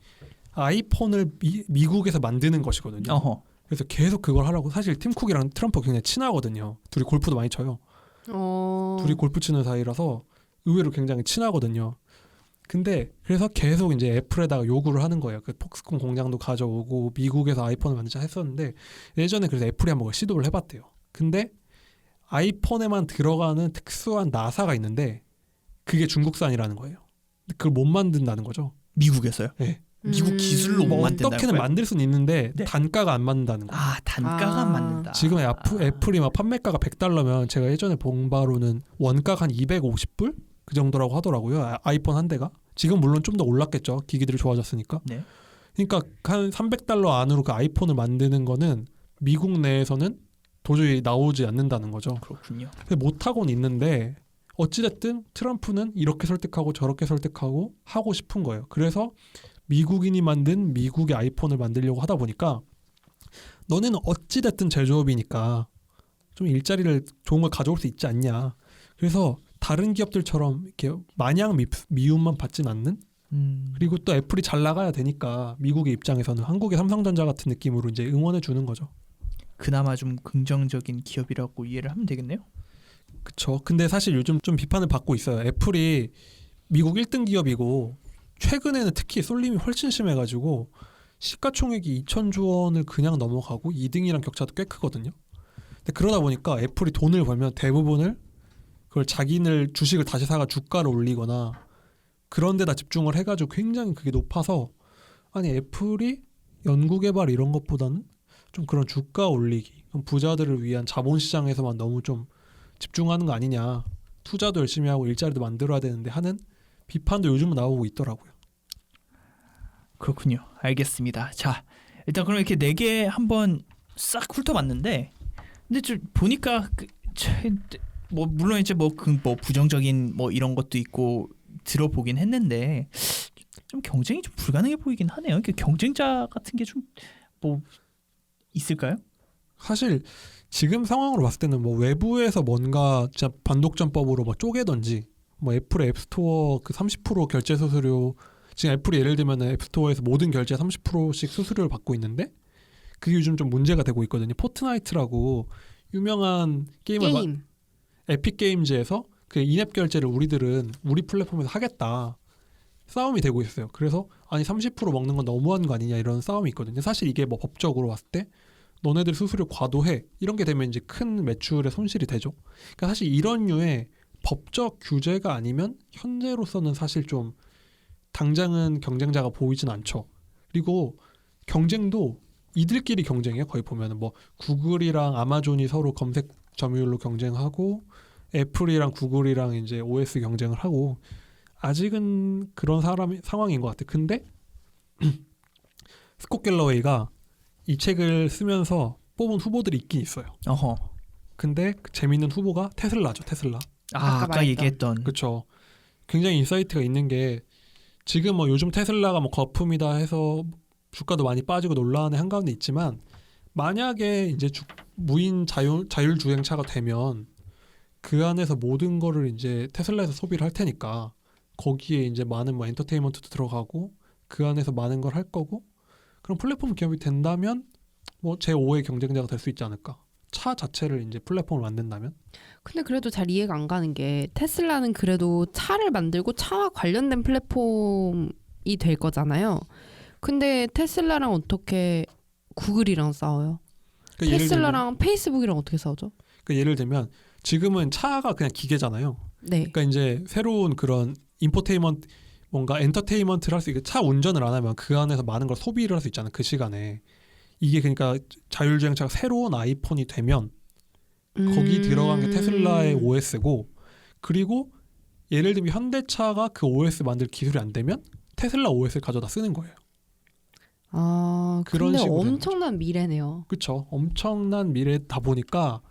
아이폰을 미국에서 만드는 것이거든요. 어허. 그래서 계속 그걸 하라고. 사실 팀 쿡이랑 트럼프가 굉장히 친하거든요. 둘이 골프도 많이 쳐요. 둘이 골프 치는 사이라서 의외로 굉장히 친하거든요. 근데 그래서 계속 이제 애플에다가 요구를 하는 거예요. 그 폭스콘 공장도 가져오고 미국에서 아이폰을 만들자 했었는데 예전에 그래서 애플이 한번 시도를 해봤대요. 근데 아이폰에만 들어가는 특수한 나사가 있는데 그게 중국산이라는 거예요. 그걸 못 만든다는 거죠. 미국에서요? 네. 미국 기술로 못 뭐 만든다고요? 어떻게는 만들 수는 있는데 네. 단가가 안 맞는다는 거예요. 단가가 안 맞는다. 지금 애플이 막 판매가가 $100면 제가 예전에 본 바로는 원가가 한 250불? 그 정도라고 하더라고요. 아이폰 한 대가. 지금 물론 좀 더 올랐겠죠. 기기들이 좋아졌으니까. 네. 그러니까 한 $300 안으로 그 아이폰을 만드는 거는 미국 내에서는 도저히 나오지 않는다는 거죠. 그렇군요. 못하고는 있는데 어찌됐든 트럼프는 이렇게 설득하고 저렇게 설득하고 하고 싶은 거예요. 그래서 미국인이 만든 미국의 아이폰을 만들려고 하다 보니까 너네는 어찌됐든 제조업이니까 좀 일자리를 좋은 걸 가져올 수 있지 않냐. 그래서 다른 기업들처럼 이렇게 마냥 미움만 받진 않는 그리고 또 애플이 잘 나가야 되니까 미국의 입장에서는 한국의 삼성전자 같은 느낌으로 이제 응원해 주는 거죠. 그나마 좀 긍정적인 기업이라고 이해를 하면 되겠네요. 그쵸. 근데 사실 요즘 좀 비판을 받고 있어요. 애플이 미국 1등 기업이고 최근에는 특히 쏠림이 훨씬 심해가지고 시가총액이 2,000조 원을 그냥 넘어가고 2등이랑 격차도 꽤 크거든요. 근데 그러다 보니까 애플이 돈을 벌면 대부분을 그걸 자기네 주식을 다시 사가 주가를 올리거나 그런 데다 집중을 해가지고 굉장히 그게 높아서 아니 애플이 연구개발 이런 것보다는 좀 그런 주가 올리기 그럼 부자들을 위한 자본시장에서만 너무 좀 집중하는 거 아니냐 투자도 열심히 하고 일자리도 만들어야 되는데 하는 비판도 요즘은 나오고 있더라고요. 그렇군요. 알겠습니다. 자, 일단 그럼 이렇게 4개 한번 싹 훑어봤는데, 근데 좀 보니까 뭐 물론 이제 뭐 부정적인 뭐 이런 것도 있고 들어보긴 했는데 좀 경쟁이 좀 불가능해 보이긴 하네요. 이렇게 경쟁자 같은 게 좀 뭐 있을까요? 사실 지금 상황으로 봤을 때는 뭐 외부에서 뭔가 진짜 반독점법으로 막 쪼개던지 뭐 애플의 앱스토어 그 30% 결제 수수료 지금 애플이 예를 들면 앱스토어에서 모든 결제 30%씩 수수료를 받고 있는데 그게 요즘 좀 문제가 되고 있거든요. 포트나이트라고 유명한 게임. 에픽 게임즈에서 그 인앱 결제를 우리들은 우리 플랫폼에서 하겠다 싸움이 되고 있어요. 그래서 아니 30% 먹는 건 너무한 거 아니냐 이런 싸움이 있거든요. 사실 이게 뭐 법적으로 봤을 때 너네들 수수료 과도해 이런 게 되면 이제 큰 매출에 손실이 되죠. 그러니까 사실 이런 류의 법적 규제가 아니면 현재로서는 사실 좀 당장은 경쟁자가 보이진 않죠. 그리고 경쟁도 이들끼리 경쟁해요. 거의 보면은 뭐 구글이랑 아마존이 서로 검색 점유율로 경쟁하고 애플이랑 구글이랑 이제 OS 경쟁을 하고 아직은 그런 상황인 것 같아요. 근데 스콧 갤러웨이가 이 책을 쓰면서 뽑은 후보들이 있긴 있어요. 어허. 근데 그 재밌는 후보가 테슬라죠. 테슬라. 아까 말했던. 얘기했던. 그렇죠. 굉장히 인사이트가 있는 게 지금 뭐 요즘 테슬라가 뭐 거품이다 해서 주가도 많이 빠지고 논란의 한가운데 있지만 만약에 이제 무인 자율 주행차가 되면 그 안에서 모든 거를 이제 테슬라에서 소비를 할 테니까 거기에 이제 많은 뭐 엔터테인먼트도 들어가고 그 안에서 많은 걸 할 거고 그럼 플랫폼 기업이 된다면 뭐 제5의 경쟁자가 될 수 있지 않을까? 차 자체를 이제 플랫폼을 만든다면? 근데 그래도 잘 이해가 안 가는 게 테슬라는 그래도 차를 만들고 차와 관련된 플랫폼이 될 거잖아요. 근데 테슬라랑 어떻게 구글이랑 싸워요? 그러니까 테슬라랑 페이스북이랑 어떻게 싸우죠? 그러니까 예를 들면 지금은 차가 그냥 기계잖아요. 네. 그러니까 이제 새로운 그런 인포테인먼트 뭔가 엔터테인먼트를 할 수 있게 차 운전을 안 하면 그 안에서 많은 걸 소비를 할 수 있잖아요. 그 시간에. 이게 그러니까 자율주행차가 새로운 아이폰이 되면 거기 들어간 게 테슬라의 OS고 그리고 예를 들면 현대차가 그 OS 만들 기술이 안 되면 테슬라 OS를 가져다 쓰는 거예요. 아, 그런 근데 식으로 되는 엄청난 미래네요. 그렇죠. 엄청난 미래다 보니까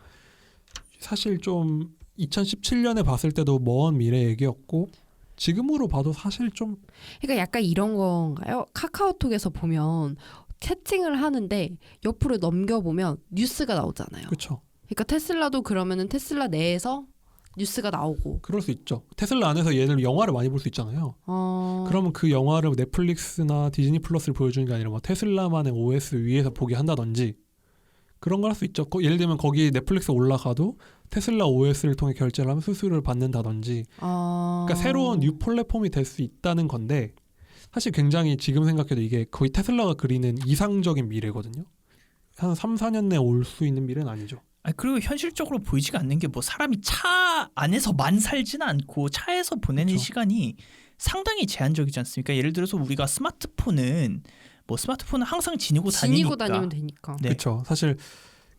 사실 좀 2017년에 봤을 때도 먼 미래 얘기였고 지금으로 봐도 사실 좀 그러니까 약간 이런 건가요? 카카오톡에서 보면 채팅을 하는데 옆으로 넘겨보면 뉴스가 나오잖아요. 그렇죠. 그러니까 테슬라도 그러면은 테슬라 내에서 뉴스가 나오고. 그럴 수 있죠. 테슬라 안에서 얘들 영화를 많이 볼 수 있잖아요. 그러면 그 영화를 넷플릭스나 디즈니 플러스를 보여주는 게 아니라 뭐 테슬라만의 OS 위에서 보게 한다든지 그런 걸 할 수 있죠. 예를 들면 거기 넷플릭스 올라가도 테슬라 OS를 통해 결제를 하면 수수료를 받는다든지 그러니까 새로운 뉴 플랫폼이 될 수 있다는 건데 사실 굉장히 지금 생각해도 이게 거의 테슬라가 그리는 이상적인 미래거든요. 한 3, 4년 내에 올 수 있는 미래는 아니죠. 그리고 현실적으로 보이지가 않는 게 뭐 사람이 차 안에서만 살지는 않고 차에서 보내는 그렇죠. 시간이 상당히 제한적이지 않습니까? 예를 들어서 우리가 스마트폰은 항상 지니고 다니면 되니까. 네. 그렇죠. 사실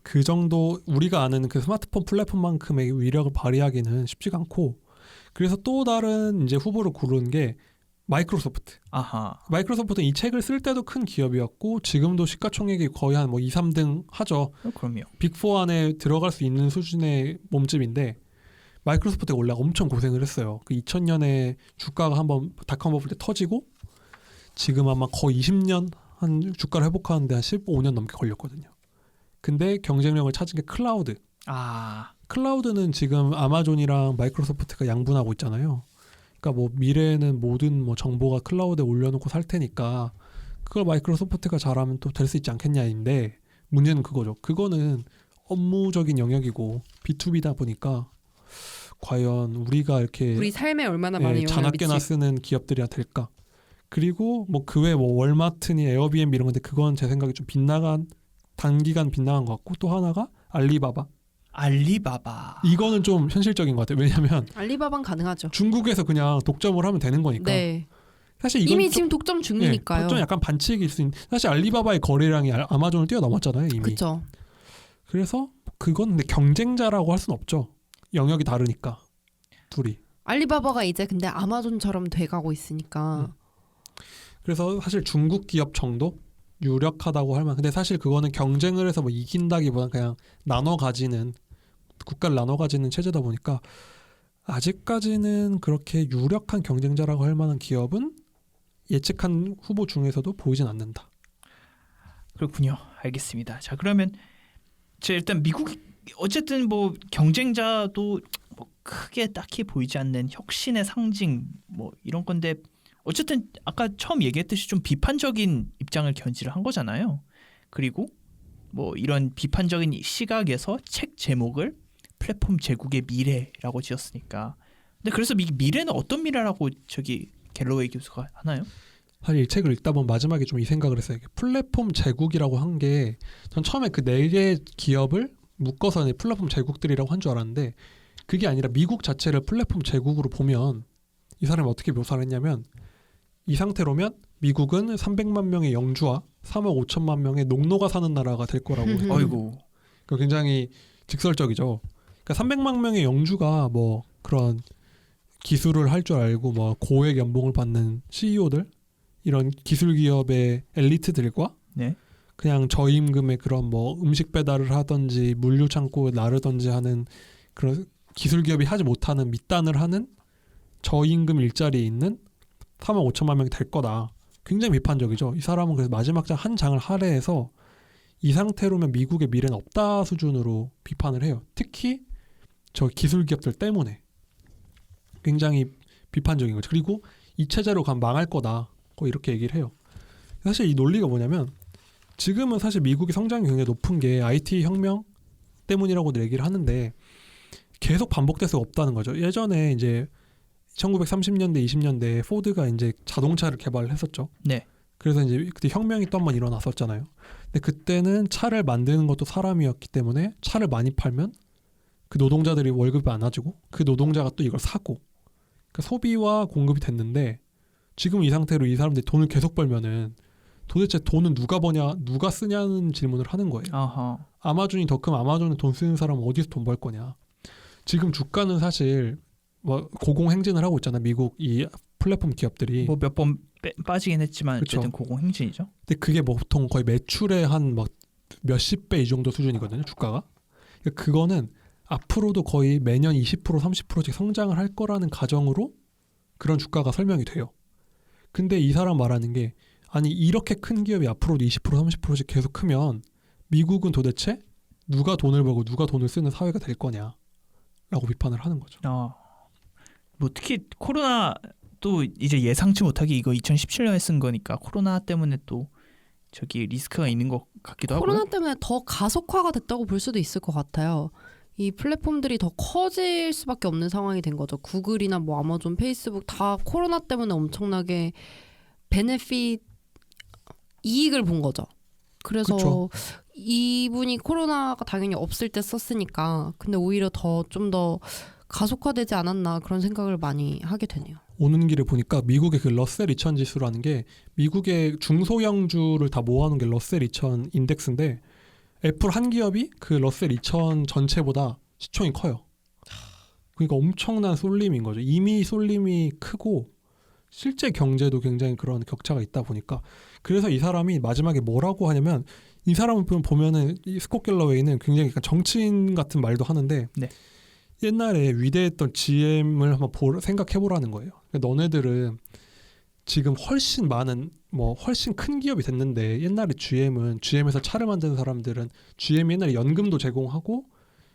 그 정도 우리가 아는 그 스마트폰 플랫폼만큼의 위력을 발휘하기는 쉽지가 않고 그래서 또 다른 이제 후보를 고른 게 마이크로소프트. 아하. 마이크로소프트는 이 책을 쓸 때도 큰 기업이었고 지금도 시가총액이 거의 한 뭐 2, 3등 하죠. 그럼요. 빅4 안에 들어갈 수 있는 수준의 몸집인데 마이크로소프트가 원래 엄청 고생을 했어요. 그 2000년에 주가가 한번 닷컴 버블 때 터지고 지금 아마 거의 20년 한 주가를 회복하는데 한 15년 넘게 걸렸거든요. 근데 경쟁력을 찾은 게 클라우드. 클라우드는 지금 아마존이랑 마이크로소프트가 양분하고 있잖아요. 그러니까 뭐 미래에는 모든 뭐 정보가 클라우드에 올려놓고 살 테니까 그걸 마이크로소프트가 잘하면 또 될 수 있지 않겠냐인데 문제는 그거죠. 그거는 업무적인 영역이고 B2B다 보니까 과연 우리가 이렇게 우리 삶에 얼마나 많은 영향을 자나깨나 미치. 쓰는 기업들이야 될까? 그리고 뭐 그 외에 뭐 월마트니 에어비앤비 이런 건데 그건 제 생각에 좀 단기간 빗나간 것 같고 또 하나가 알리바바. 알리바바. 이거는 좀 현실적인 것 같아요. 왜냐하면 알리바바는 가능하죠. 중국에서 그냥 독점을 하면 되는 거니까. 네. 사실 이건 이미 좀, 지금 독점 중이니까요. 좀 약간 반칙일 수 있는. 사실 알리바바의 거래량이 아마존을 뛰어넘었잖아요 이미. 그렇죠. 그래서 그건 근데 경쟁자라고 할 수는 없죠. 영역이 다르니까 둘이. 알리바바가 이제 근데 아마존처럼 돼가고 있으니까. 그래서 사실 중국 기업 정도 유력하다고 할 만. 근데 사실 그거는 경쟁을 해서 뭐 이긴다기보다는 그냥 나눠 가지는 국가를 나눠 가지는 체제다 보니까 아직까지는 그렇게 유력한 경쟁자라고 할 만한 기업은 예측한 후보 중에서도 보이진 않는다. 그렇군요. 알겠습니다. 자 그러면 제가 일단 미국 어쨌든 뭐 경쟁자도 뭐 크게 딱히 보이지 않는 혁신의 상징 뭐 이런 건데 어쨌든 아까 처음 얘기했듯이 좀 비판적인 입장을 견지를 한 거잖아요. 그리고 뭐 이런 비판적인 시각에서 책 제목을 플랫폼 제국의 미래라고 지었으니까. 근데 그래서 미래는 어떤 미래라고 저기 갤러웨이 교수가 하나요? 사실 이 책을 읽다 보면 마지막에 좀 이 생각을 했어요. 플랫폼 제국이라고 한 게 전 처음에 그 네 개 기업을 묶어서 플랫폼 제국들이라고 한 줄 알았는데 그게 아니라 미국 자체를 플랫폼 제국으로 보면 이 사람이 어떻게 묘사를 했냐면 이 상태로면 미국은 300만 명의 영주와 3억 5천만 명의 농노가 사는 나라가 될 거라고 해요. 어이구. 그러니까 굉장히 직설적이죠. 그러니까 300만 명의 영주가 뭐 그런 기술을 할 줄 알고 뭐 고액 연봉을 받는 CEO들 이런 기술 기업의 엘리트들과 네. 그냥 저임금의 그런 뭐 음식 배달을 하든지 물류 창고에 나르든지 하는 그런 기술 기업이 하지 못하는 밑단을 하는 저임금 일자리에 있는 3억 5천만 명이 될 거다. 굉장히 비판적이죠. 이 사람은 그래서 마지막 장 한 장을 할애해서 이 상태로면 미국의 미래는 없다 수준으로 비판을 해요. 특히 저 기술 기업들 때문에 굉장히 비판적인 거죠. 그리고 이 체제로 가면 망할 거다. 거 이렇게 얘기를 해요. 사실 이 논리가 뭐냐면 지금은 사실 미국의 성장이 굉장히 높은 게 IT 혁명 때문이라고도 얘기를 하는데 계속 반복될 수가 없다는 거죠. 예전에 이제 1930년대, 20년대에 포드가 이제 자동차를 개발을 했었죠. 네. 그래서 이제 그때 혁명이 또 한 번 일어났었잖아요. 근데 그때는 차를 만드는 것도 사람이었기 때문에 차를 많이 팔면 그 노동자들이 월급이 안 와주고 그 노동자가 또 이걸 사고 그러니까 소비와 공급이 됐는데 지금 이 상태로 이 사람들이 돈을 계속 벌면은 도대체 돈은 누가 버냐, 누가 쓰냐는 질문을 하는 거예요. 아하. 아마존이 더 크면 아마존에 돈 쓰는 사람은 어디서 돈 벌 거냐. 지금 주가는 사실 뭐 고공행진을 하고 있잖아. 미국 이 플랫폼 기업들이. 뭐 몇 번 빠지긴 했지만 그쵸. 어쨌든 고공행진이죠. 근데 그게 뭐 보통 거의 매출의 한 막 몇십 배 이 정도 수준이거든요. 주가가. 그러니까 그거는 앞으로도 거의 매년 20% 30%씩 성장을 할 거라는 가정으로 그런 주가가 설명이 돼요. 근데 이 사람 말하는 게 아니 이렇게 큰 기업이 앞으로도 20% 30%씩 계속 크면 미국은 도대체 누가 돈을 벌고 누가 돈을 쓰는 사회가 될 거냐라고 비판을 하는 거죠. 뭐 특히 코로나 또 이제 예상치 못하게 이거 2017년에 쓴 거니까 코로나 때문에 또 저기 리스크가 있는 것 같기도 하고요. 코로나 때문에 더 가속화가 됐다고 볼 수도 있을 것 같아요. 이 플랫폼들이 더 커질 수밖에 없는 상황이 된 거죠. 구글이나 뭐 아마존, 페이스북 다 코로나 때문에 엄청나게 베네핏 이익을 본 거죠. 그래서 그쵸. 이분이 코로나가 당연히 없을 때 썼으니까 근데 오히려 더 좀 더 가속화되지 않았나 그런 생각을 많이 하게 되네요. 오는 길에 보니까 미국의 그 러셀 2000 지수라는 게 미국의 중소형주를 다 모아놓은 게 러셀 2000 인덱스인데 애플 한 기업이 그 러셀 2000 전체보다 시총이 커요. 그러니까 엄청난 쏠림인 거죠. 이미 쏠림이 크고 실제 경제도 굉장히 그런 격차가 있다 보니까 그래서 이 사람이 마지막에 뭐라고 하냐면 이 사람을 보면은 이 스콧 갤러웨이는 굉장히 약간 정치인 같은 말도 하는데 네. 옛날에 위대했던 GM을 한번 생각해보라는 거예요. 그러니까 너네들은 지금 훨씬 많은 뭐 훨씬 큰 기업이 됐는데 옛날에 GM에서 차를 만드는 사람들은 GM이 옛날에 연금도 제공하고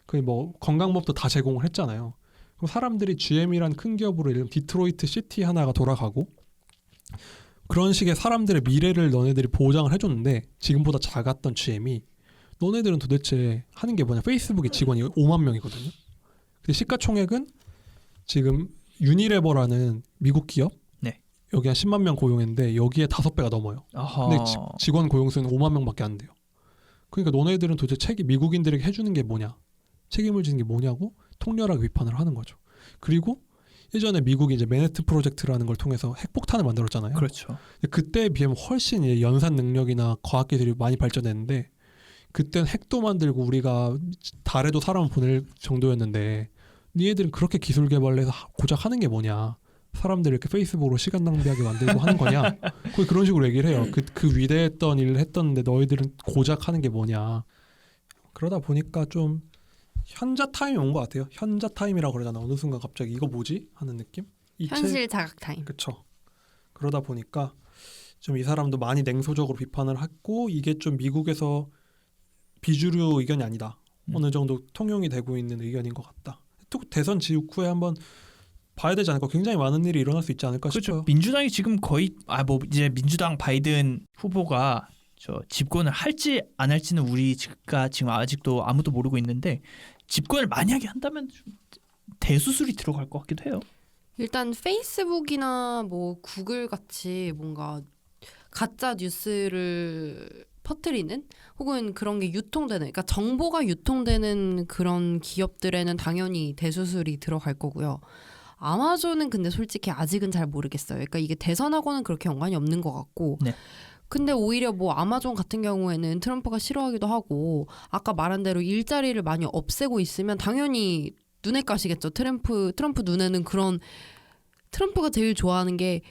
거의 뭐 건강법도 다 제공을 했잖아요. 그럼 사람들이 GM이란 큰 기업으로 이름 디트로이트 시티 하나가 돌아가고 그런 식의 사람들의 미래를 너네들이 보장을 해줬는데 지금보다 작았던 GM이 너네들은 도대체 하는 게 뭐냐. 페이스북의 직원이 5만 명이거든요. 근데 시가총액은 지금 유니레버라는 미국 기업 네. 여기 한 10만 명 고용했는데 여기에 5배가 넘어요. 아하. 근데 직원 고용수는 5만 명밖에 안 돼요. 그러니까 너네들은 도대체 미국인들에게 해주는 게 뭐냐, 책임을 지는 게 뭐냐고 통렬하게 비판을 하는 거죠. 그리고 예전에 미국이 이제 맨해튼 프로젝트라는 걸 통해서 핵폭탄을 만들었잖아요. 그렇죠. 근데 그때에 비하면 훨씬 이제 연산 능력이나 과학기술이 많이 발전했는데 그때는 핵도 만들고 우리가 달에도 사람을 보낼 정도였는데 니네들은 그렇게 기술 개발을 해서 고작 하는 게 뭐냐, 사람들 이렇게 페이스북으로 시간 낭비하게 만들고 하는 거냐, 거의 그런 식으로 얘기를 해요. 그 위대했던 일을 했던데 너희들은 고작 하는 게 뭐냐. 그러다 보니까 좀 현자 타임이 온 것 같아요. 현자 타임이라고 그러잖아. 어느 순간 갑자기 이거 뭐지 하는 느낌. 현실 자각 타임. 그렇죠. 그러다 보니까 좀 이 사람도 많이 냉소적으로 비판을 했고 이게 좀 미국에서 비주류 의견이 아니다. 어느 정도 통용이 되고 있는 의견인 것 같다. 또 대선 직후에 한번 봐야 되지 않을까. 굉장히 많은 일이 일어날 수 있지 않을까 그렇죠. 싶어요. 민주당이 지금 거의 이제 민주당 바이든 후보가 저 집권을 할지 안 할지는 우리가 지금 아직도 아무도 모르고 있는데 집권을 만약에 한다면 좀 대수술이 들어갈 것 같기도 해요. 일단 페이스북이나 뭐 구글 같이 뭔가 가짜 뉴스를 퍼뜨리는 혹은 그런 게 유통되는, 그러니까 정보가 유통되는 그런 기업들에는 당연히 대수술이 들어갈 거고요. 아마존은 근데 솔직히 아직은 잘 모르겠어요. 그러니까 이게 대선하고는 그렇게 연관이 없는 것 같고. 네. 근데 오히려 뭐 아마존 같은 경우에는 트럼프가 싫어하기도 하고 아까 말한 대로 일자리를 많이 없애고 있으면 당연히 눈에 가시겠죠. 트럼프 눈에는 그런, 트럼프가 제일 좋아하는 게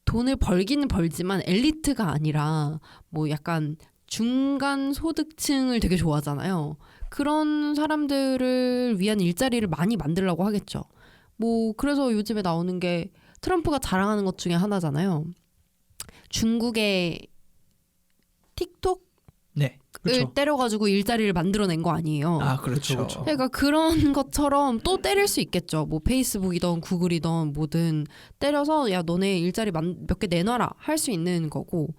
돈을 벌기는 벌지만 엘리트가 아니라 뭐 약간 중간 소득층을 되게 좋아하잖아요. 그런 사람들을 위한 일자리를 많이 만들려고 하겠죠. 뭐 그래서 요즘에 나오는 게 트럼프가 자랑하는 것 중에 하나잖아요. 중국의 틱톡을 네. 그렇죠. 때려가지고 일자리를 만들어낸 거 아니에요. 아 그렇죠. 그렇죠. 그러니까 그런 것처럼 또 때릴 수 있겠죠. 뭐 페이스북이든 구글이든 뭐든 때려서 야 너네 일자리 몇 개 내놔라 할 수 있는 거고.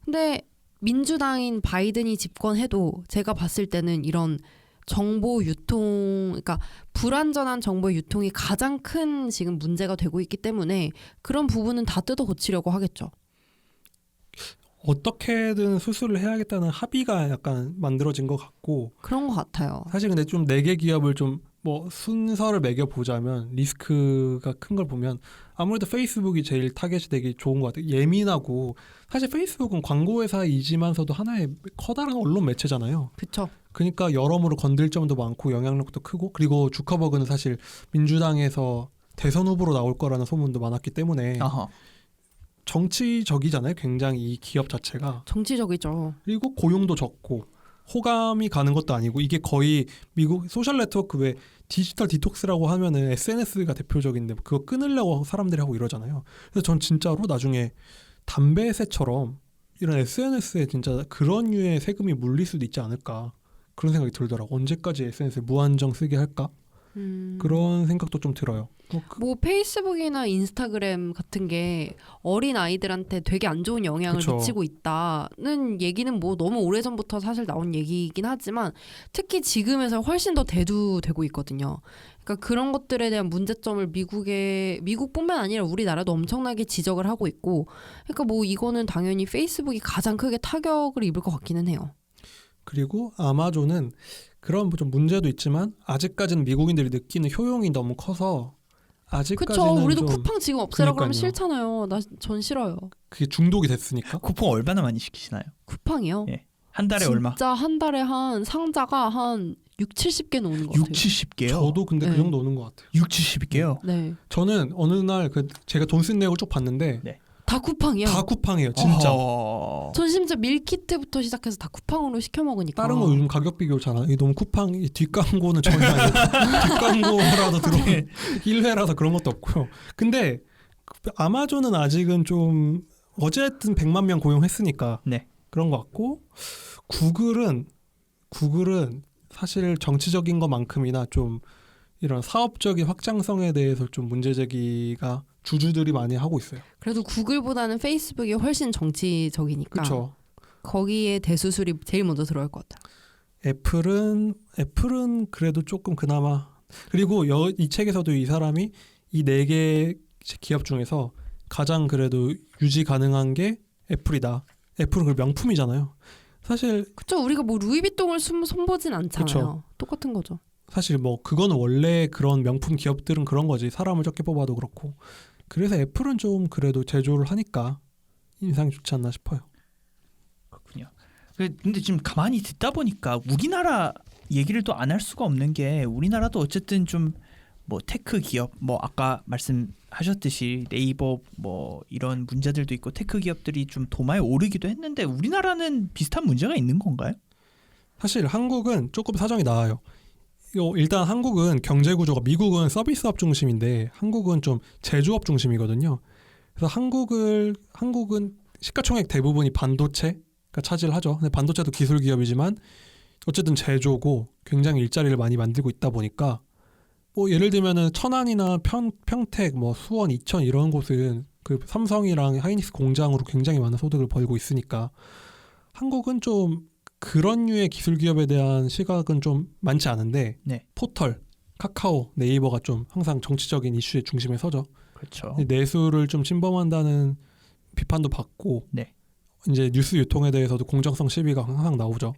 근데 민주당인 바이든이 집권해도 제가 봤을 때는 이런 정보 유통, 그러니까 불완전한 정보 유통이 가장 큰 지금 문제가 되고 있기 때문에 그런 부분은 다 뜯어 고치려고 하겠죠. 어떻게든 수술을 해야겠다는 합의가 약간 만들어진 것 같고 그런 것 같아요. 사실 근데 좀 4개 기업을 좀 뭐 순서를 매겨보자면 리스크가 큰 걸 보면 아무래도 페이스북이 제일 타겟이 되기 좋은 것 같아요. 예민하고 사실 페이스북은 광고 회사이지만서도 하나의 커다란 언론 매체잖아요. 그렇죠. 그러니까 여러모로 건들 점도 많고 영향력도 크고 그리고 주커버그는 사실 민주당에서 대선 후보로 나올 거라는 소문도 많았기 때문에 아하. 정치적이잖아요. 굉장히 이 기업 자체가. 정치적이죠. 그리고 고용도 적고 호감이 가는 것도 아니고 이게 거의 미국 소셜 네트워크 왜 디지털 디톡스라고 하면은 SNS가 대표적인데 그거 끊으려고 사람들이 하고 이러잖아요. 그래서 전 진짜로 나중에 담배세처럼 이런 SNS에 진짜 그런 류의 세금이 물릴 수도 있지 않을까 그런 생각이 들더라고. 언제까지 SNS에 무한정 쓰게 할까? 그런 생각도 좀 들어요. 뭐 페이스북이나 인스타그램 같은 게 어린 아이들한테 되게 안 좋은 영향을 그쵸. 미치고 있다는 얘기는 뭐 너무 오래전부터 사실 나온 얘기이긴 하지만 특히 지금에서 훨씬 더 대두되고 있거든요. 그러니까 그런 것들에 대한 문제점을 미국뿐만 아니라 우리나라도 엄청나게 지적을 하고 있고, 그러니까 뭐 이거는 당연히 페이스북이 가장 크게 타격을 입을 것 같기는 해요. 그리고 아마존은 그런 좀 문제도 있지만 아직까지는 미국인들이 느끼는 효용이 너무 커서 아직까지는 그쵸. 우리도 좀 쿠팡 지금 없애라 그러면 그러니까요. 싫잖아요. 전 싫어요. 그게 중독이 됐으니까. 쿠폰 얼마나 많이 시키시나요? 쿠팡이요? 예. 한 달에 얼마? 진짜 한 달에 한 상자가 한 70개는 오는 것 6, 같아요. 70개요. 저도 근데 네. 그 정도 오는 것 같아요. 6, 70개요. 네. 저는 어느 날 제가 돈 쓴 내역을 쭉 봤는데 네. 다 쿠팡이요. 다 쿠팡이에요. 진짜. 전 심지어 밀키트부터 시작해서 다 쿠팡으로 시켜 먹으니까. 다른 거 요즘 가격 비교 잘 안. 너무 쿠팡 뒷광고는 전혀 아니고 뒷광고라도 들어온 네. 1회라서 그런 것도 없고요. 근데 아마존은 아직은 좀 어쨌든 100만 명 고용했으니까 네. 그런 것 같고 구글은 사실 정치적인 것만큼이나 좀 이런 사업적인 확장성에 대해서 좀 문제 제기가 주주들이 많이 하고 있어요. 그래도 구글보다는 페이스북이 훨씬 정치적이니까 그렇죠. 거기에 대수술이 제일 먼저 들어올 것 같아요. 애플은 그래도 조금 그나마 그리고 이 책에서도 이 사람이 이 4개 기업 중에서 가장 그래도 유지 가능한 게 애플이다. 애플은 그 명품이잖아요. 사실 그쵸. 우리가 뭐 루이비통을 손보진 않잖아요. 그쵸. 똑같은 거죠. 사실 뭐 그거는 원래 그런 명품 기업들은 그런 거지. 사람을 적게 뽑아도 그렇고. 그래서 애플은 좀 그래도 제조를 하니까 인상이 좋지 않나 싶어요. 그렇군요. 근데 지금 가만히 듣다 보니까 우리나라 얘기를 또 안 할 수가 없는 게 우리나라도 어쨌든 좀 뭐 테크 기업 뭐 아까 말씀하셨듯이 네이버 뭐 이런 문제들도 있고 테크 기업들이 좀 도마에 오르기도 했는데 우리나라는 비슷한 문제가 있는 건가요? 사실 한국은 조금 사정이 나아요. 일단 한국은 경제 구조가 미국은 서비스업 중심인데 한국은 좀 제조업 중심이거든요. 그래서 한국은 시가총액 대부분이 반도체가 차지를 하죠. 근데 반도체도 기술 기업이지만 어쨌든 제조고 굉장히 일자리를 많이 만들고 있다 보니까 뭐 예를 들면은 천안이나 평택, 뭐 수원, 이천 이런 곳은 그 삼성이랑 하이닉스 공장으로 굉장히 많은 소득을 벌고 있으니까 한국은 좀 그런 류의 기술 기업에 대한 시각은 좀 많지 않은데 네. 포털, 카카오, 네이버가 좀 항상 정치적인 이슈의 중심에 서죠. 그렇죠. 내수를 좀 침범한다는 비판도 받고 네. 이제 뉴스 유통에 대해서도 공정성 시비가 항상 나오죠.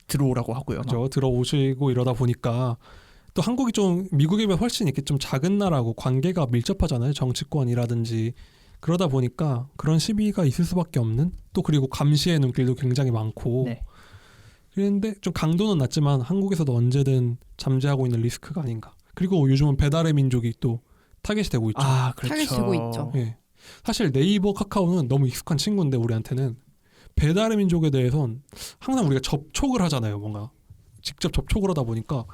들어오라고 하고요. 그렇죠. 들어오시고 이러다 보니까 또 한국이 좀 미국에 비해 훨씬 이렇게 좀 작은 나라고 관계가 밀접하잖아요. 정치권이라든지 그러다 보니까 그런 시비가 있을 수밖에 없는 또 그리고 감시의 눈길도 굉장히 많고 네. 그런데 좀 강도는 낮지만 한국에서도 언제든 잠재하고 있는 리스크가 아닌가. 그리고 요즘은 배달의 민족이 또 타겟이 되고 있죠. 아, 그렇죠. 타겟이 되고 있죠. 예. 사실 네이버, 카카오는 너무 익숙한 친구인데 우리한테는 배달의 민족에 대해선 항상 우리가 접촉을 하잖아요. 뭔가 직접 접촉을 하다 보니까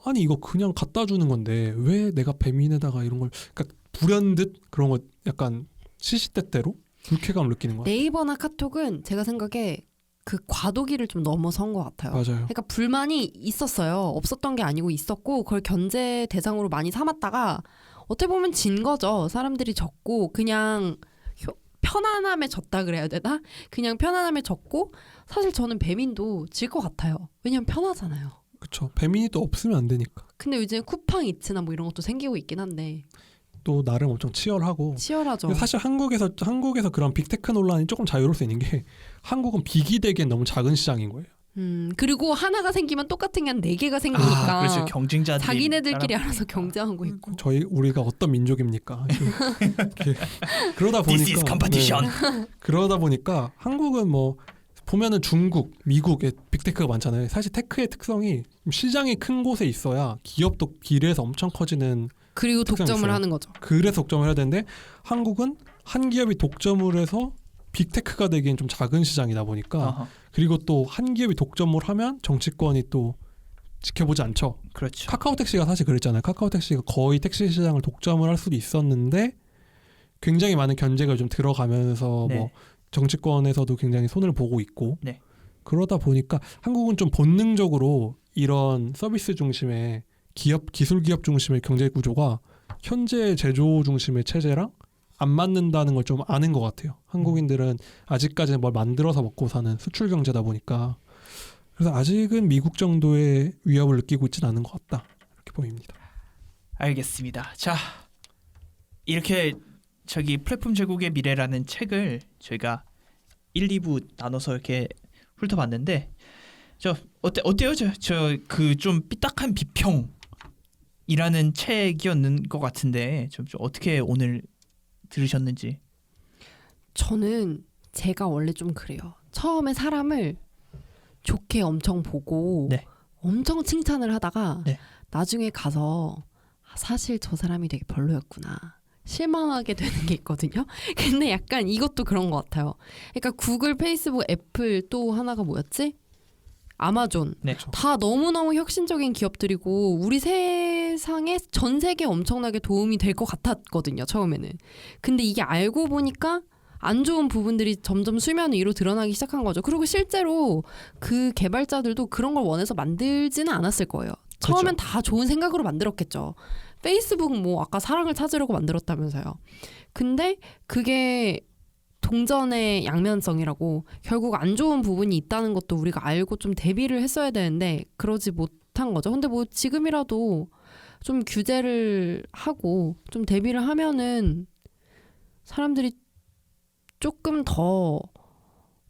아니 이거 그냥 갖다 주는 건데 왜 내가 배민에다가 이런 걸 그러니까 불현듯 그런 거 약간 시시때때로 불쾌감을 느끼는 거야. 네이버나 카톡은 제가 생각에 그 과도기를 좀 넘어선 것 같아요. 맞아요. 그러니까 불만이 있었어요. 없었던 게 아니고 있었고 그걸 견제 대상으로 많이 삼았다가 어떻게 보면 진 거죠. 사람들이 졌고 그냥 편안함에 졌다 그래야 되나? 그냥 편안함에 졌고 사실 저는 배민도 질 것 같아요. 왜냐면 편하잖아요. 그렇죠. 배민이 또 없으면 안 되니까. 근데 요즘 쿠팡 이츠나 뭐 이런 것도 생기고 있긴 한데 또 나름 엄청 치열하고. 치열하죠. 근데 사실 한국에서 그런 빅테크 논란이 조금 자유로울 수 있는 게 한국은 비기되기엔 너무 작은 시장인 거예요. 그리고 하나가 생기면 똑같은 게 한 4개가 생기니까 그렇죠. 경쟁자들이 자기네들끼리 알아서 경쟁하고 있고 우리가 어떤 민족입니까? 그러다 보니까 This is competition. 그러다 보니까 한국은 뭐 보면은 중국, 미국에 빅테크가 많잖아요. 사실 테크의 특성이 시장이 큰 곳에 있어야 기업도 비례해서 엄청 커지는 그리고 독점을 있어요. 하는 거죠. 그래서 독점을 해야 되는데 한국은 한 기업이 독점을 해서 빅테크가 되기엔 좀 작은 시장이다 보니까 어허. 그리고 또 한 기업이 독점을 하면 정치권이 또 지켜보지 않죠. 그렇죠. 카카오택시가 사실 그랬잖아요. 카카오택시가 거의 택시 시장을 독점을 할 수도 있었는데 굉장히 많은 견제가 좀 들어가면서 네. 뭐 정치권에서도 굉장히 손을 보고 있고 네. 그러다 보니까 한국은 좀 본능적으로 이런 서비스 중심의 기술 기업 중심의 경제 구조가 현재 제조 중심의 체제랑 안 맞는다는 걸 좀 아는 것 같아요. 한국인들은 아직까지는 뭘 만들어서 먹고 사는 수출 경제다 보니까 그래서 아직은 미국 정도의 위협을 느끼고 있지는 않은 것 같다. 이렇게 보입니다. 알겠습니다. 자, 이렇게 저기 플랫폼 제국의 미래라는 책을 저희가 1, 2부 나눠서 이렇게 훑어봤는데 저 어때요? 저 그 좀 삐딱한 비평이라는 책이었는 것 같은데 좀 어떻게 오늘 들으셨는지. 저는 제가 원래 좀 그래요. 처음에 사람을 좋게 엄청 보고 네. 엄청 칭찬을 하다가 네. 나중에 가서 사실 저 사람이 되게 별로였구나. 실망하게 되는 게 있거든요. 근데 약간 이것도 그런 것 같아요. 그러니까 구글, 페이스북, 애플 또 하나가 뭐였지? 아마존. 네. 다 너무너무 혁신적인 기업들이고 우리 세상에 전 세계에 엄청나게 도움이 될 것 같았거든요. 처음에는. 근데 이게 알고 보니까 안 좋은 부분들이 점점 수면 위로 드러나기 시작한 거죠. 그리고 실제로 그 개발자들도 그런 걸 원해서 만들지는 않았을 거예요. 처음엔 다 좋은 생각으로 만들었겠죠. 페이스북 뭐 아까 사랑을 찾으려고 만들었다면서요. 근데 그게 동전의 양면성이라고 결국 안 좋은 부분이 있다는 것도 우리가 알고 좀 대비를 했어야 되는데 그러지 못한 거죠. 근데 뭐 지금이라도 좀 규제를 하고 좀 대비를 하면은 사람들이 조금 더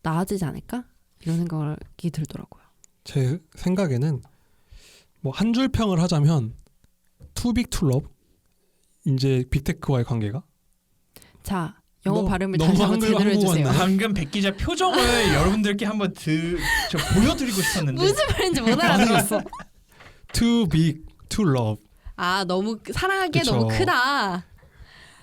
나아지지 않을까? 이런 생각이 들더라고요. 제 생각에는 뭐 한 줄 평을 하자면 too big to love 이제 빅테크와의 관계가 자, 영어 발음을 너무 다시 한번 한글 제대로 한국어 해주세요. 같나요? 방금 백 기자 표정을 여러분들께 한번 저 보여드리고 싶었는데 무슨 말인지 못 알아들었어. too big to love 아, 너무 사랑하기에 그쵸. 너무 크다.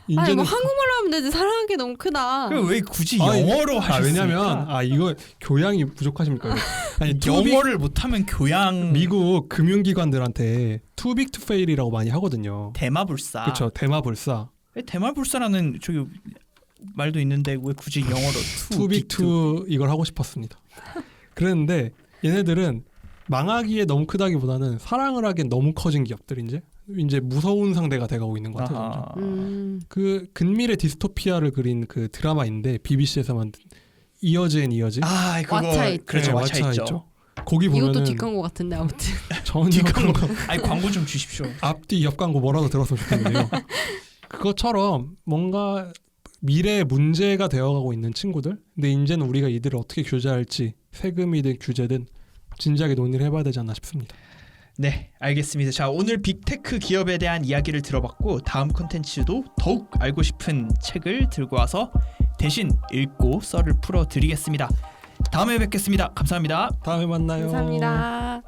아니 이제는 뭐 한국말로 하면 되지. 사랑하기에 너무 크다. 그럼 왜 굳이 아니, 영어로 하셨습니까? 왜냐면 이거 교양이 부족하십니까? 이거? 아니 too big- 영어를 못하면 교양 미국 금융기관들한테 too big to fail이라고 많이 하거든요. 대마불사. 그렇죠. 대마불사. 대마불사라는 저기 말도 있는데 왜 굳이 영어로 too big to 이걸 하고 싶었습니다. 그랬는데 얘네들은 망하기에 너무 크다기보다는 사랑을 하기엔 너무 커진 기업들 이제 무서운 상대가 돼가고 있는 것 같아요. 아하. 그 근미래 디스토피아를 그린 그 드라마인데 BBC에서 만든 이어즈 앤 이어즈. 아 그거 왓챠 그렇죠. 네, 왓챠 있죠. 있죠. 거기 이것도 보면은 뒷광고 같은데 아무튼. 전혀 뒷광고. 아니 광고 좀 주십시오. 앞뒤 옆 광고 뭐라도 들었으면 좋겠는데요. 그것처럼 뭔가 미래에 문제가 되어가고 있는 친구들. 근데 이제는 우리가 이들을 어떻게 규제할지 세금이든 규제든 진지하게 논의를 해봐야 되지 않나 싶습니다. 네, 알겠습니다. 자, 오늘 빅테크 기업에 대한 이야기를 들어봤고 다음 콘텐츠도 더욱 알고 싶은 책을 들고 와서 대신 읽고 썰을 풀어드리겠습니다. 다음에 뵙겠습니다. 감사합니다. 다음에 만나요. 감사합니다.